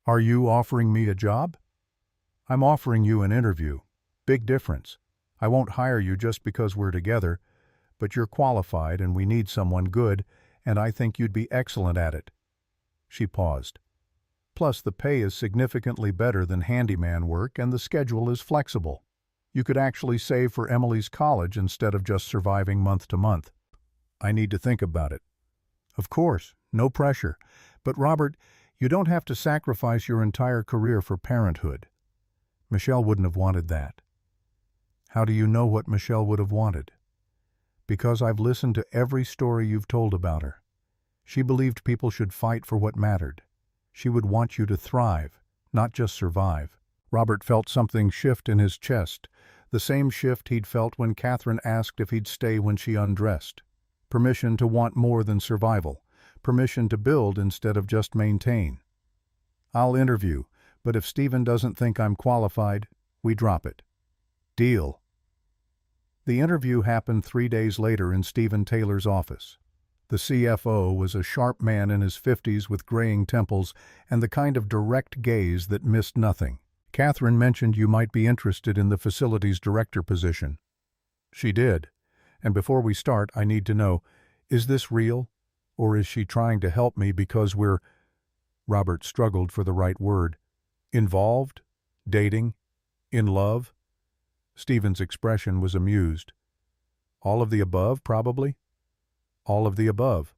Speaker 1: Are you offering me a job? I'm offering you an interview. Big difference. I won't hire you just because we're together, but you're qualified and we need someone good, and I think you'd be excellent at it. She paused. Plus, the pay is significantly better than handyman work and the schedule is flexible. You could actually save for Emily's college instead of just surviving month to month. I need to think about it. Of course, no pressure. But Robert, you don't have to sacrifice your entire career for parenthood. Michelle wouldn't have wanted that. How do you know what Michelle would have wanted? Because I've listened to every story you've told about her. She believed people should fight for what mattered. She would want you to thrive, not just survive. Robert felt something shift in his chest, the same shift he'd felt when Katherine asked if he'd stay when she undressed. Permission to want more than survival. Permission to build instead of just maintain. I'll interview, but if Stephen doesn't think I'm qualified, we drop it. Deal. The interview happened 3 days later in Stephen Taylor's office. The CFO was a sharp man in his 50s with graying temples and the kind of direct gaze that missed nothing. Katherine mentioned you might be interested in the facilities director position. She did. And before we start, I need to know, Is this real? Or is she trying to help me because we're— Robert struggled for the right word. Involved? Dating? In love? Stephen's expression was amused. All of the above, probably? All of the above.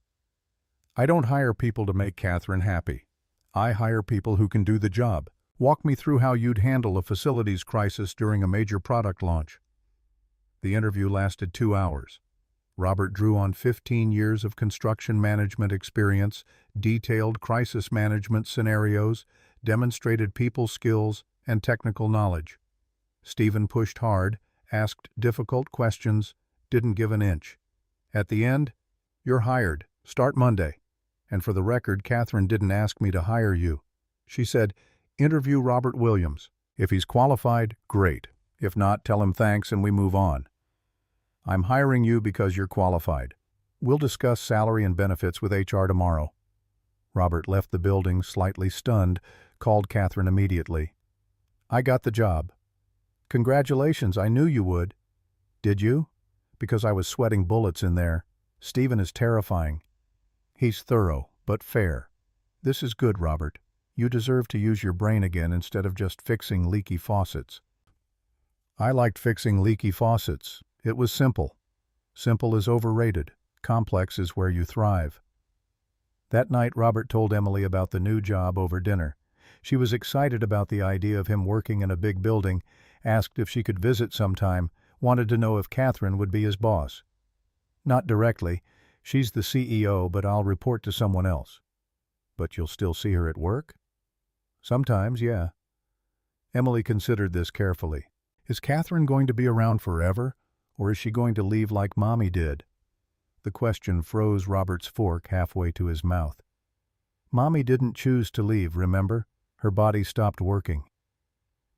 Speaker 1: I don't hire people to make Katherine happy. I hire people who can do the job. Walk me through how you'd handle a facilities crisis during a major product launch. The interview lasted 2 hours. Robert drew on 15 years of construction management experience, detailed crisis management scenarios, demonstrated people skills, and technical knowledge. Stephen pushed hard, asked difficult questions, didn't give an inch. At the end, "You're hired. Start Monday." And for the record, Katherine didn't ask me to hire you. She said, "Interview Robert Williams. If he's qualified, great. If not, tell him thanks and we move on. I'm hiring you because you're qualified. We'll discuss salary and benefits with HR tomorrow." Robert left the building slightly stunned, called Katherine immediately. "I got the job." "Congratulations, I knew you would." "Did you?" "Because I was sweating bullets in there. Stephen is terrifying. He's thorough, but fair. This is good, Robert. You deserve to use your brain again instead of just fixing leaky faucets." I liked fixing leaky faucets. It was simple. Simple is overrated. Complex is where you thrive. That night, Robert told Emily about the new job over dinner. She was excited about the idea of him working in a big building, asked if she could visit sometime, wanted to know if Katherine would be his boss. "Not directly. She's the CEO, but I'll report to someone else." "But you'll still see her at work?" "Sometimes, yeah." Emily considered this carefully. Is Katherine going to be around forever, or is she going to leave like Mommy did? The question froze Robert's fork halfway to his mouth. Mommy didn't choose to leave, remember? Her body stopped working.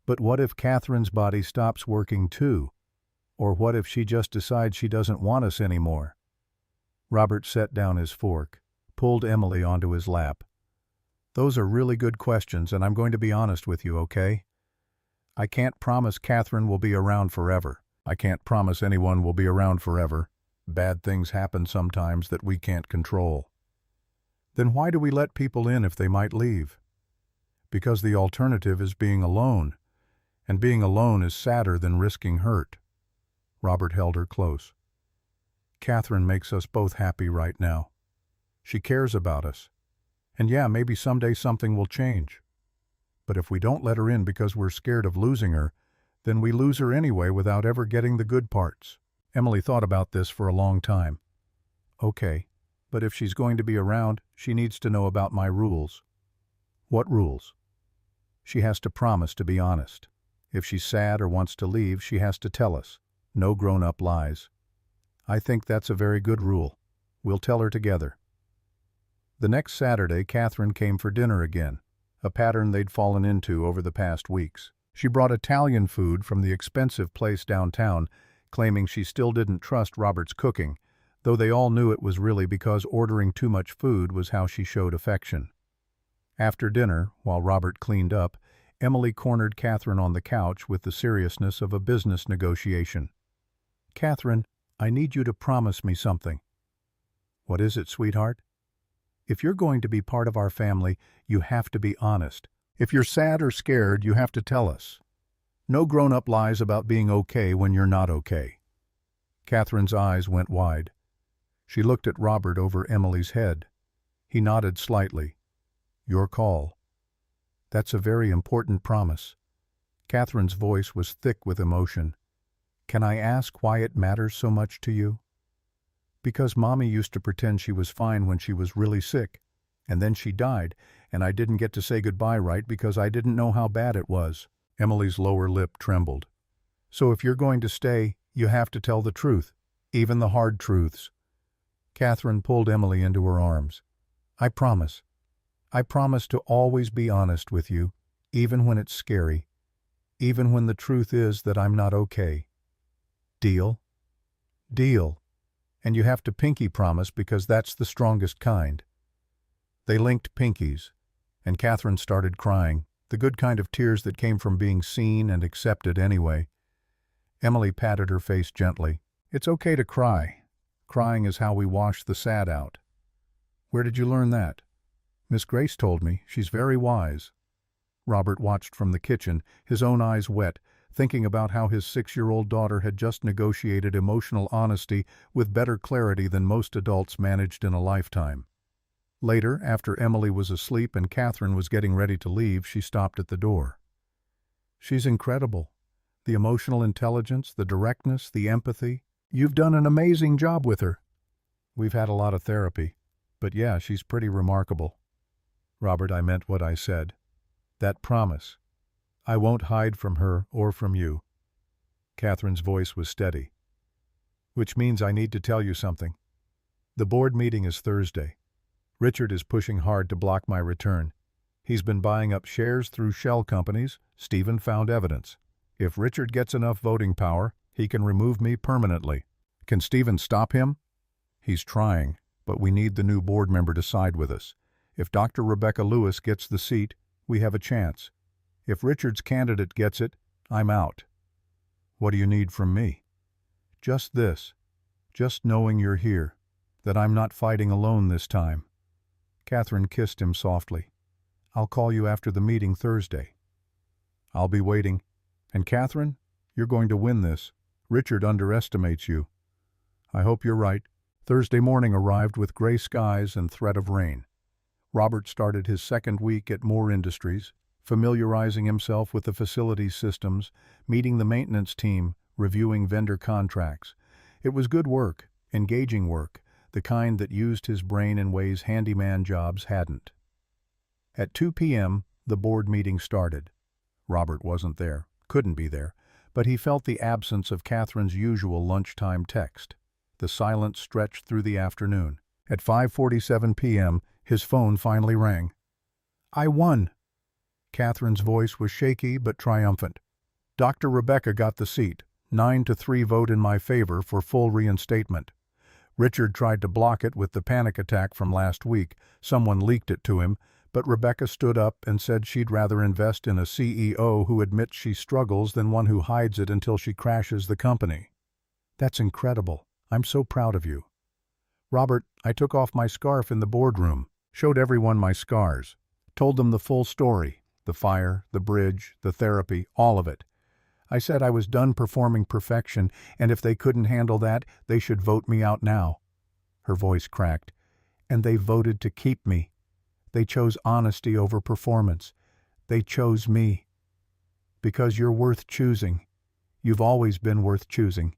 Speaker 1: But what if Katherine's body stops working too? Or what if she just decides she doesn't want us anymore? Robert set down his fork, pulled Emily onto his lap. "Those are really good questions, and I'm going to be honest with you, okay? I can't promise Katherine will be around forever. I can't promise anyone will be around forever. Bad things happen sometimes that we can't control." "Then why do we let people in if they might leave?" "Because the alternative is being alone, and being alone is sadder than risking hurt." Robert held her close. "Katherine makes us both happy right now. She cares about us. And yeah, maybe someday something will change. But if we don't let her in because we're scared of losing her, then we lose her anyway without ever getting the good parts." Emily thought about this for a long time. "Okay, but if she's going to be around, she needs to know about my rules." "What rules?" "She has to promise to be honest. If she's sad or wants to leave, she has to tell us. No grown-up lies." "I think that's a very good rule. We'll tell her together." The next Saturday, Katherine came for dinner again, a pattern they'd fallen into over the past weeks. She brought Italian food from the expensive place downtown, claiming she still didn't trust Robert's cooking, though they all knew it was really because ordering too much food was how she showed affection. After dinner, while Robert cleaned up, Emily cornered Katherine on the couch with the seriousness of a business negotiation. "Katherine, I need you to promise me something." "What is it, sweetheart?" "If you're going to be part of our family, you have to be honest. If you're sad or scared, you have to tell us. No grown-up lies about being okay when you're not okay." Katherine's eyes went wide. She looked at Robert over Emily's head. He nodded slightly. "Your call." "That's a very important promise." Katherine's voice was thick with emotion. "Can I ask why it matters so much to you?" "Because Mommy used to pretend she was fine when she was really sick, and then she died, and I didn't get to say goodbye right because I didn't know how bad it was." Emily's lower lip trembled. "So if you're going to stay, you have to tell the truth, even the hard truths." Katherine pulled Emily into her arms. "I promise. I promise to always be honest with you, even when it's scary, even when the truth is that I'm not okay. Deal?" "Deal. And you have to pinky promise because that's the strongest kind." They linked pinkies, and Katherine started crying, the good kind of tears that came from being seen and accepted anyway. Emily patted her face gently. "It's okay to cry. Crying is how we wash the sad out." "Where did you learn that?" "Miss Grace told me. She's very wise." Robert watched from the kitchen, his own eyes wet, thinking about how his 6-year-old daughter had just negotiated emotional honesty with better clarity than most adults managed in a lifetime. Later, after Emily was asleep and Katherine was getting ready to leave, she stopped at the door. "She's incredible. The emotional intelligence, the directness, the empathy. You've done an amazing job with her." "We've had a lot of therapy. But yeah, she's pretty remarkable." "Robert, I meant what I said. That promise. I won't hide from her or from you." Katherine's voice was steady. "Which means I need to tell you something. The board meeting is Thursday. Richard is pushing hard to block my return. He's been buying up shares through shell companies. Stephen found evidence. If Richard gets enough voting power, he can remove me permanently." "Can Stephen stop him?" "He's trying, but we need the new board member to side with us. If Dr. Rebecca Lewis gets the seat, we have a chance. If Richard's candidate gets it, I'm out." "What do you need from me?" "Just this. Just knowing you're here. That I'm not fighting alone this time." Katherine kissed him softly. "I'll call you after the meeting Thursday." "I'll be waiting. And Katherine, you're going to win this. Richard underestimates you." "I hope you're right." Thursday morning arrived with gray skies and threat of rain. Robert started his second week at Moore Industries, familiarizing himself with the facility's systems, meeting the maintenance team, reviewing vendor contracts. It was good work, engaging work, the kind that used his brain in ways handyman jobs hadn't. At 2 p.m., the board meeting started. Robert wasn't there, couldn't be there, but he felt the absence of Katherine's usual lunchtime text. The silence stretched through the afternoon. At 5:47 p.m., his phone finally rang. "I won." Katherine's voice was shaky but triumphant. "Dr. Rebecca got the seat. 9-3 vote in my favor for full reinstatement. Richard tried to block it with the panic attack from last week. Someone leaked it to him, but Rebecca stood up and said she'd rather invest in a CEO who admits she struggles than one who hides it until she crashes the company." "That's incredible. I'm so proud of you." "Robert, I took off my scarf in the boardroom, showed everyone my scars, told them the full story, the fire, the bridge, the therapy, all of it. I said I was done performing perfection, and if they couldn't handle that, they should vote me out now." Her voice cracked. "And they voted to keep me. They chose honesty over performance. They chose me. Because you're worth choosing. You've always been worth choosing.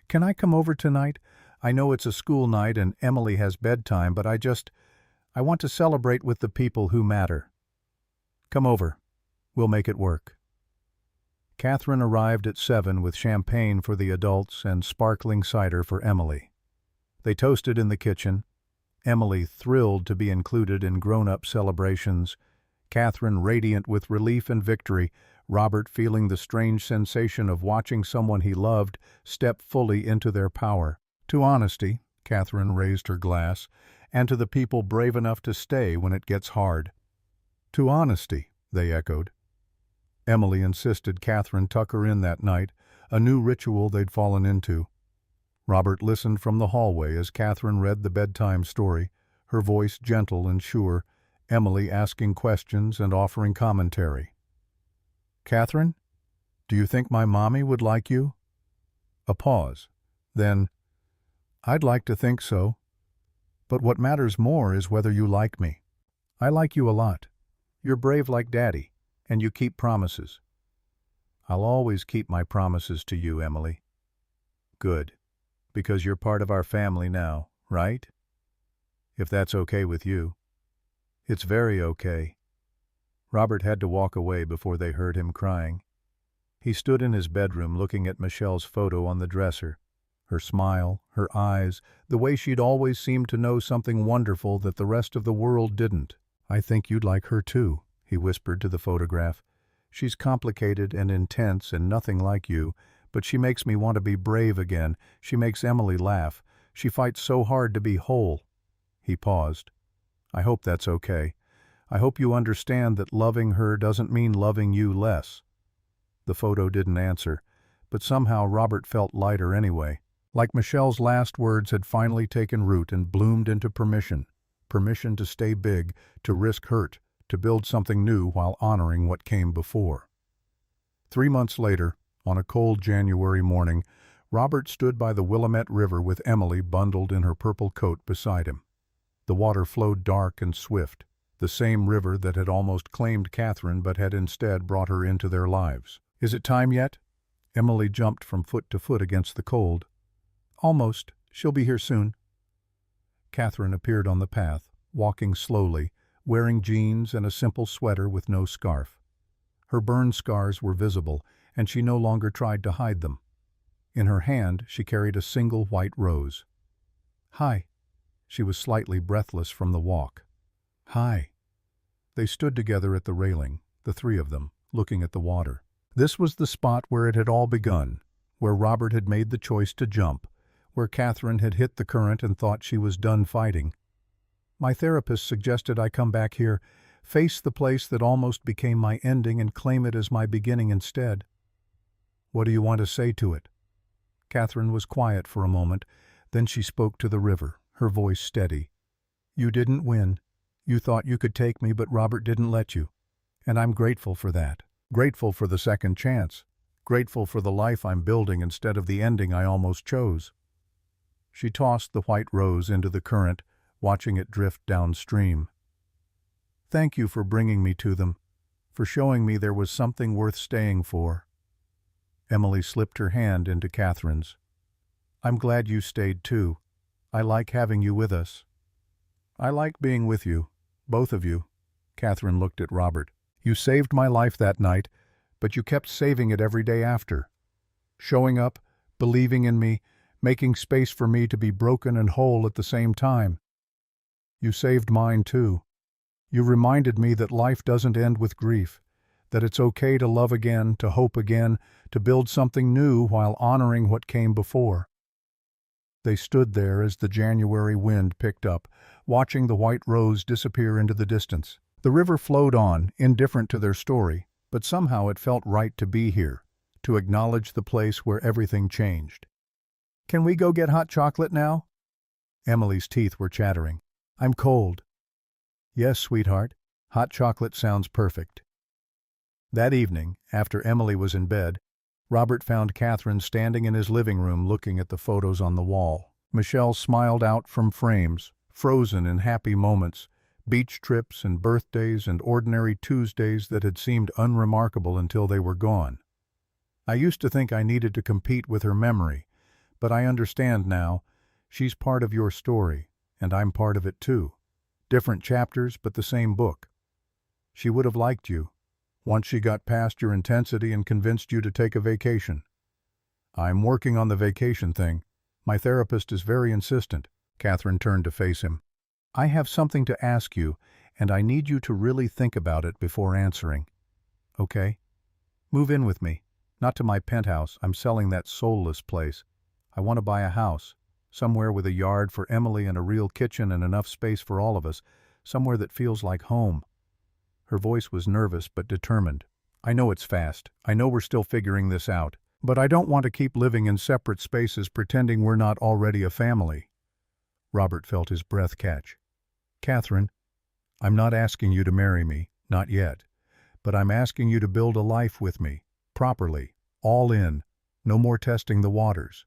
Speaker 1: Can I come over tonight? I know it's a school night and Emily has bedtime, but I want to celebrate with the people who matter. Come over. We'll make it work." Katherine arrived at 7 with champagne for the adults and sparkling cider for Emily. They toasted in the kitchen, Emily thrilled to be included in grown-up celebrations, Katherine radiant with relief and victory, Robert feeling the strange sensation of watching someone he loved step fully into their power. "To honesty," Katherine raised her glass, "and to the people brave enough to stay when it gets hard." "To honesty," they echoed. Emily insisted Katherine tuck her in that night, a new ritual they'd fallen into. Robert listened from the hallway as Katherine read the bedtime story, her voice gentle and sure, Emily asking questions and offering commentary. "Katherine, do you think my mommy would like you?" A pause. Then, "I'd like to think so. But what matters more is whether you like me. I like you a lot. You're brave like Daddy, and you keep promises." "I'll always keep my promises to you, Emily." "Good. Because you're part of our family now, right? If that's okay with you." "It's very okay." Robert had to walk away before they heard him crying. He stood in his bedroom looking at Michelle's photo on the dresser. Her smile, her eyes, the way she'd always seemed to know something wonderful that the rest of the world didn't. "I think you'd like her too," he whispered to the photograph. "She's complicated and intense and nothing like you, but she makes me want to be brave again. She makes Emily laugh. She fights so hard to be whole." He paused. "I hope that's okay. I hope you understand that loving her doesn't mean loving you less." The photo didn't answer, but somehow Robert felt lighter anyway. Like Michelle's last words had finally taken root and bloomed into permission. Permission to stay big, to risk hurt, to build something new while honoring what came before. 3 months later, on a cold January morning, Robert stood by the Willamette River with Emily bundled in her purple coat beside him. The water flowed dark and swift, the same river that had almost claimed Katherine but had instead brought her into their lives. "Is it time yet?" Emily jumped from foot to foot against the cold. "Almost. She'll be here soon." Katherine appeared on the path, walking slowly, wearing jeans and a simple sweater with no scarf. Her burn scars were visible, and she no longer tried to hide them. In her hand, she carried a single white rose. "Hi." She was slightly breathless from the walk. "Hi." They stood together at the railing, the three of them, looking at the water. This was the spot where it had all begun, where Robert had made the choice to jump, where Katherine had hit the current and thought she was done fighting. "My therapist suggested I come back here, face the place that almost became my ending and claim it as my beginning instead." "What do you want to say to it?" Katherine was quiet for a moment, then she spoke to the river, her voice steady. "You didn't win. You thought you could take me, but Robert didn't let you. And I'm grateful for that. Grateful for the second chance. Grateful for the life I'm building instead of the ending I almost chose." She tossed the white rose into the current, watching it drift downstream. "Thank you for bringing me to them, for showing me there was something worth staying for." Emily slipped her hand into Katherine's. "I'm glad you stayed too. I like having you with us." "I like being with you, both of you." Katherine looked at Robert. "You saved my life that night, but you kept saving it every day after. Showing up, believing in me, making space for me to be broken and whole at the same time. You saved mine too. You reminded me that life doesn't end with grief, that it's okay to love again, to hope again, to build something new while honoring what came before." They stood there as the January wind picked up, watching the white rose disappear into the distance. The river flowed on, indifferent to their story, but somehow it felt right to be here, to acknowledge the place where everything changed. "Can we go get hot chocolate now?" Emily's teeth were chattering. "I'm cold." "Yes, sweetheart. Hot chocolate sounds perfect." That evening, after Emily was in bed, Robert found Katherine standing in his living room looking at the photos on the wall. Michelle smiled out from frames, frozen in happy moments, beach trips and birthdays and ordinary Tuesdays that had seemed unremarkable until they were gone. "I used to think I needed to compete with her memory, but I understand now. She's part of your story, and I'm part of it too. Different chapters, but the same book. She would have liked you, once she got past your intensity and convinced you to take a vacation." "I'm working on the vacation thing. My therapist is very insistent." Katherine turned to face him. "I have something to ask you, and I need you to really think about it before answering. Okay? Move in with me. Not to my penthouse. I'm selling that soulless place. I want to buy a house, somewhere with a yard for Emily and a real kitchen and enough space for all of us, somewhere that feels like home." Her voice was nervous but determined. "I know it's fast. I know we're still figuring this out. But I don't want to keep living in separate spaces pretending we're not already a family." Robert felt his breath catch. "Katherine, I'm not asking you to marry me, not yet. But I'm asking you to build a life with me, properly, all in, no more testing the waters."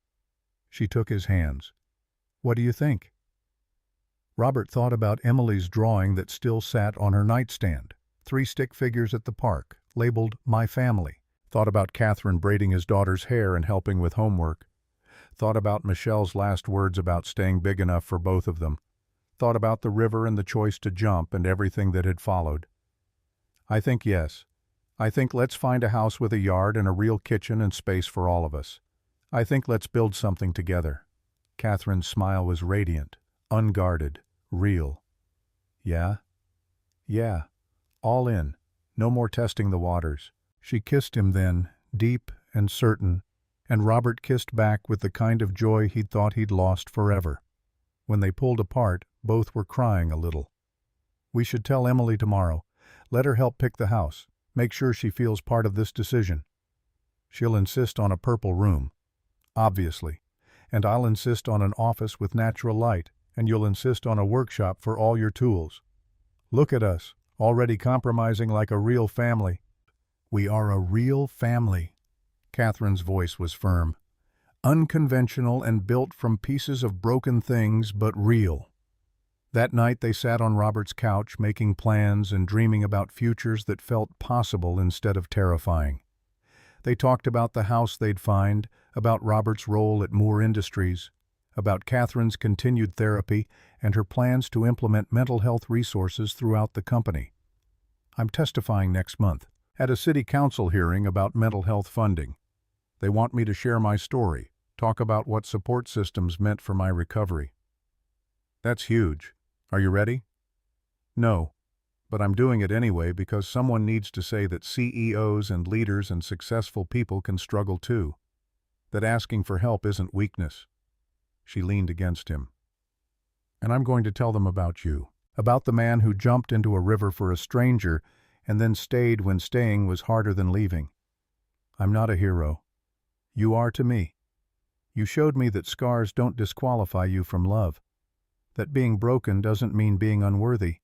Speaker 1: She took his hands. "What do you think?" Robert thought about Emily's drawing that still sat on her nightstand. 3 stick figures at the park, labeled "My Family." Thought about Katherine braiding his daughter's hair and helping with homework. Thought about Michelle's last words about staying big enough for both of them. Thought about the river and the choice to jump and everything that had followed. "I think yes. I think let's find a house with a yard and a real kitchen and space for all of us. I think let's build something together." Katherine's smile was radiant, unguarded, real. "Yeah? Yeah. All in. No more testing the waters." She kissed him then, deep and certain, and Robert kissed back with the kind of joy he'd thought he'd lost forever. When they pulled apart, both were crying a little. "We should tell Emily tomorrow. Let her help pick the house. Make sure she feels part of this decision. She'll insist on a purple room. Obviously. And I'll insist on an office with natural light, and you'll insist on a workshop for all your tools. Look at us, already compromising like a real family." "We are a real family." Katherine's voice was firm. "Unconventional and built from pieces of broken things, but real." That night they sat on Robert's couch, making plans and dreaming about futures that felt possible instead of terrifying. They talked about the house they'd find, about Robert's role at Moore Industries, about Katherine's continued therapy and her plans to implement mental health resources throughout the company. "I'm testifying next month at a city council hearing about mental health funding. They want me to share my story, talk about what support systems meant for my recovery." "That's huge. Are you ready?" "No, but I'm doing it anyway because someone needs to say that CEOs and leaders and successful people can struggle too, that asking for help isn't weakness." She leaned against him. "And I'm going to tell them about you, about the man who jumped into a river for a stranger and then stayed when staying was harder than leaving. I'm not a hero. You are to me. You showed me that scars don't disqualify you from love, that being broken doesn't mean being unworthy,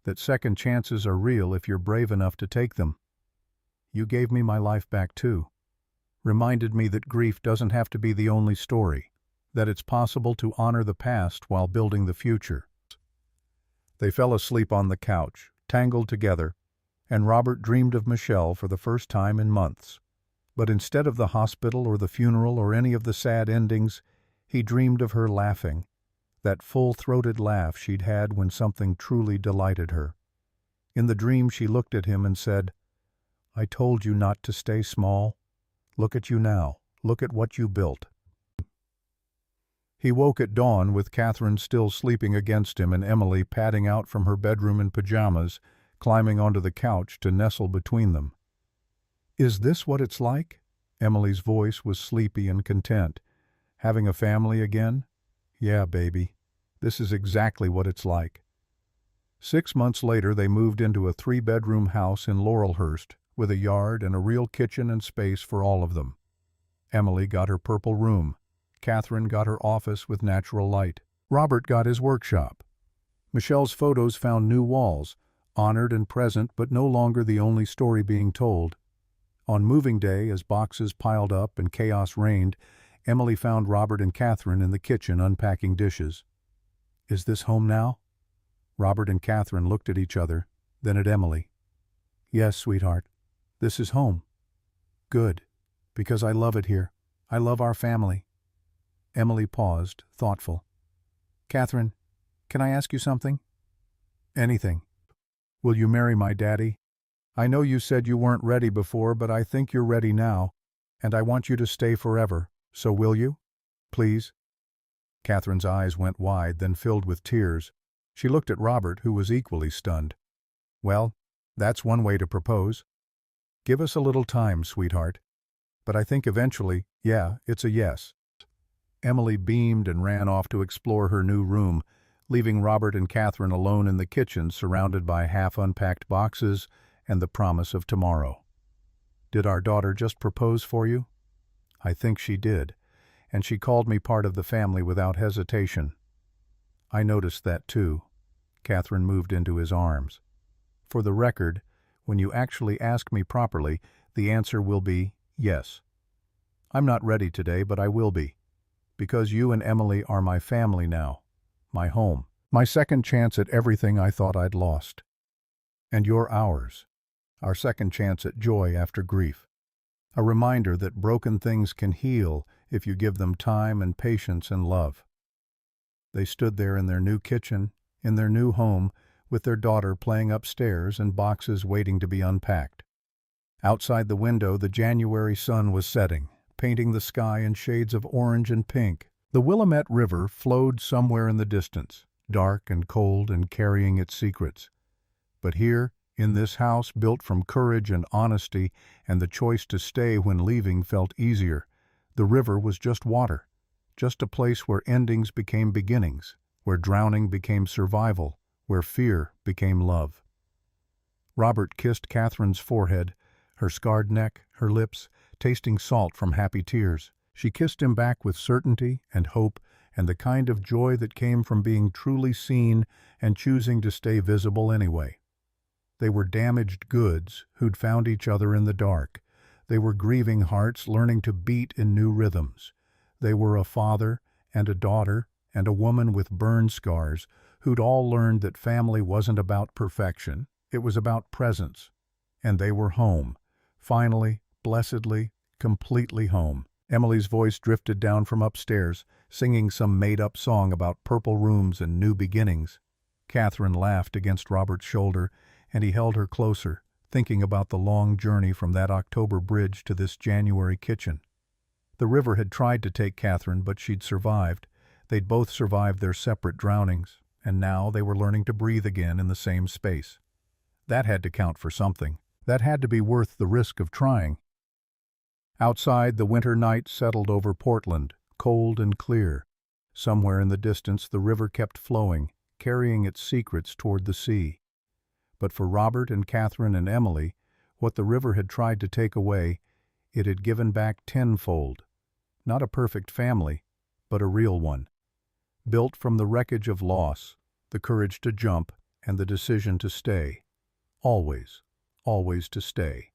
Speaker 1: that second chances are real if you're brave enough to take them. You gave me my life back too, reminded me that grief doesn't have to be the only story, that it's possible to honor the past while building the future." They fell asleep on the couch, tangled together, and Robert dreamed of Michelle for the first time in months. But instead of the hospital or the funeral or any of the sad endings, he dreamed of her laughing, that full-throated laugh she'd had when something truly delighted her. In the dream she looked at him and said, "I told you not to stay small. Look at you now. Look at what you built." He woke at dawn with Katherine still sleeping against him and Emily padding out from her bedroom in pajamas, climbing onto the couch to nestle between them. "Is this what it's like?" Emily's voice was sleepy and content. "Having a family again?" "Yeah, baby. This is exactly what it's like." 6 months later they moved into a 3-bedroom house in Laurelhurst with a yard and a real kitchen and space for all of them. Emily got her purple room. Katherine got her office with natural light. Robert got his workshop. Michelle's photos found new walls, honored and present but no longer the only story being told. On moving day, as boxes piled up and chaos reigned, Emily found Robert and Katherine in the kitchen unpacking dishes. "Is this home now?" Robert and Katherine looked at each other, then at Emily. "Yes, sweetheart. This is home." "Good, because I love it here. I love our family." Emily paused, thoughtful. "Katherine, can I ask you something?" "Anything." "Will you marry my daddy? I know you said you weren't ready before, but I think you're ready now, and I want you to stay forever, so will you? Please?" Katherine's eyes went wide, then filled with tears. She looked at Robert, who was equally stunned. "Well, that's one way to propose. Give us a little time, sweetheart. But I think eventually, yeah, it's a yes." Emily beamed and ran off to explore her new room, leaving Robert and Katherine alone in the kitchen surrounded by half-unpacked boxes and the promise of tomorrow. "Did our daughter just propose for you?" "I think she did, and she called me part of the family without hesitation." "I noticed that too." Katherine moved into his arms. "For the record, when you actually ask me properly, the answer will be yes. I'm not ready today, but I will be. Because you and Emily are my family now, my home, my second chance at everything I thought I'd lost. And you're ours, our second chance at joy after grief. A reminder that broken things can heal if you give them time and patience and love." They stood there in their new kitchen, in their new home, with their daughter playing upstairs and boxes waiting to be unpacked. Outside the window, the January sun was setting, painting the sky in shades of orange and pink. The Willamette River flowed somewhere in the distance, dark and cold and carrying its secrets. But here, in this house built from courage and honesty, and the choice to stay when leaving felt easier, the river was just water, just a place where endings became beginnings, where drowning became survival, where fear became love. Robert kissed Katherine's forehead, her scarred neck, her lips, tasting salt from happy tears. She kissed him back with certainty and hope and the kind of joy that came from being truly seen and choosing to stay visible anyway. They were damaged goods who'd found each other in the dark. They were grieving hearts learning to beat in new rhythms. They were a father and a daughter and a woman with burn scars who'd all learned that family wasn't about perfection, it was about presence. And they were home. Finally, blessedly, completely home. Emily's voice drifted down from upstairs, singing some made-up song about purple rooms and new beginnings. Katherine laughed against Robert's shoulder, and he held her closer, thinking about the long journey from that October bridge to this January kitchen. The river had tried to take Katherine, but she'd survived. They'd both survived their separate drownings, and now they were learning to breathe again in the same space. That had to count for something. That had to be worth the risk of trying. Outside, the winter night settled over Portland, cold and clear. Somewhere in the distance, the river kept flowing, carrying its secrets toward the sea. But for Robert and Katherine and Emily, what the river had tried to take away, it had given back tenfold. Not a perfect family, but a real one. Built from the wreckage of loss, the courage to jump, and the decision to stay. Always, always to stay.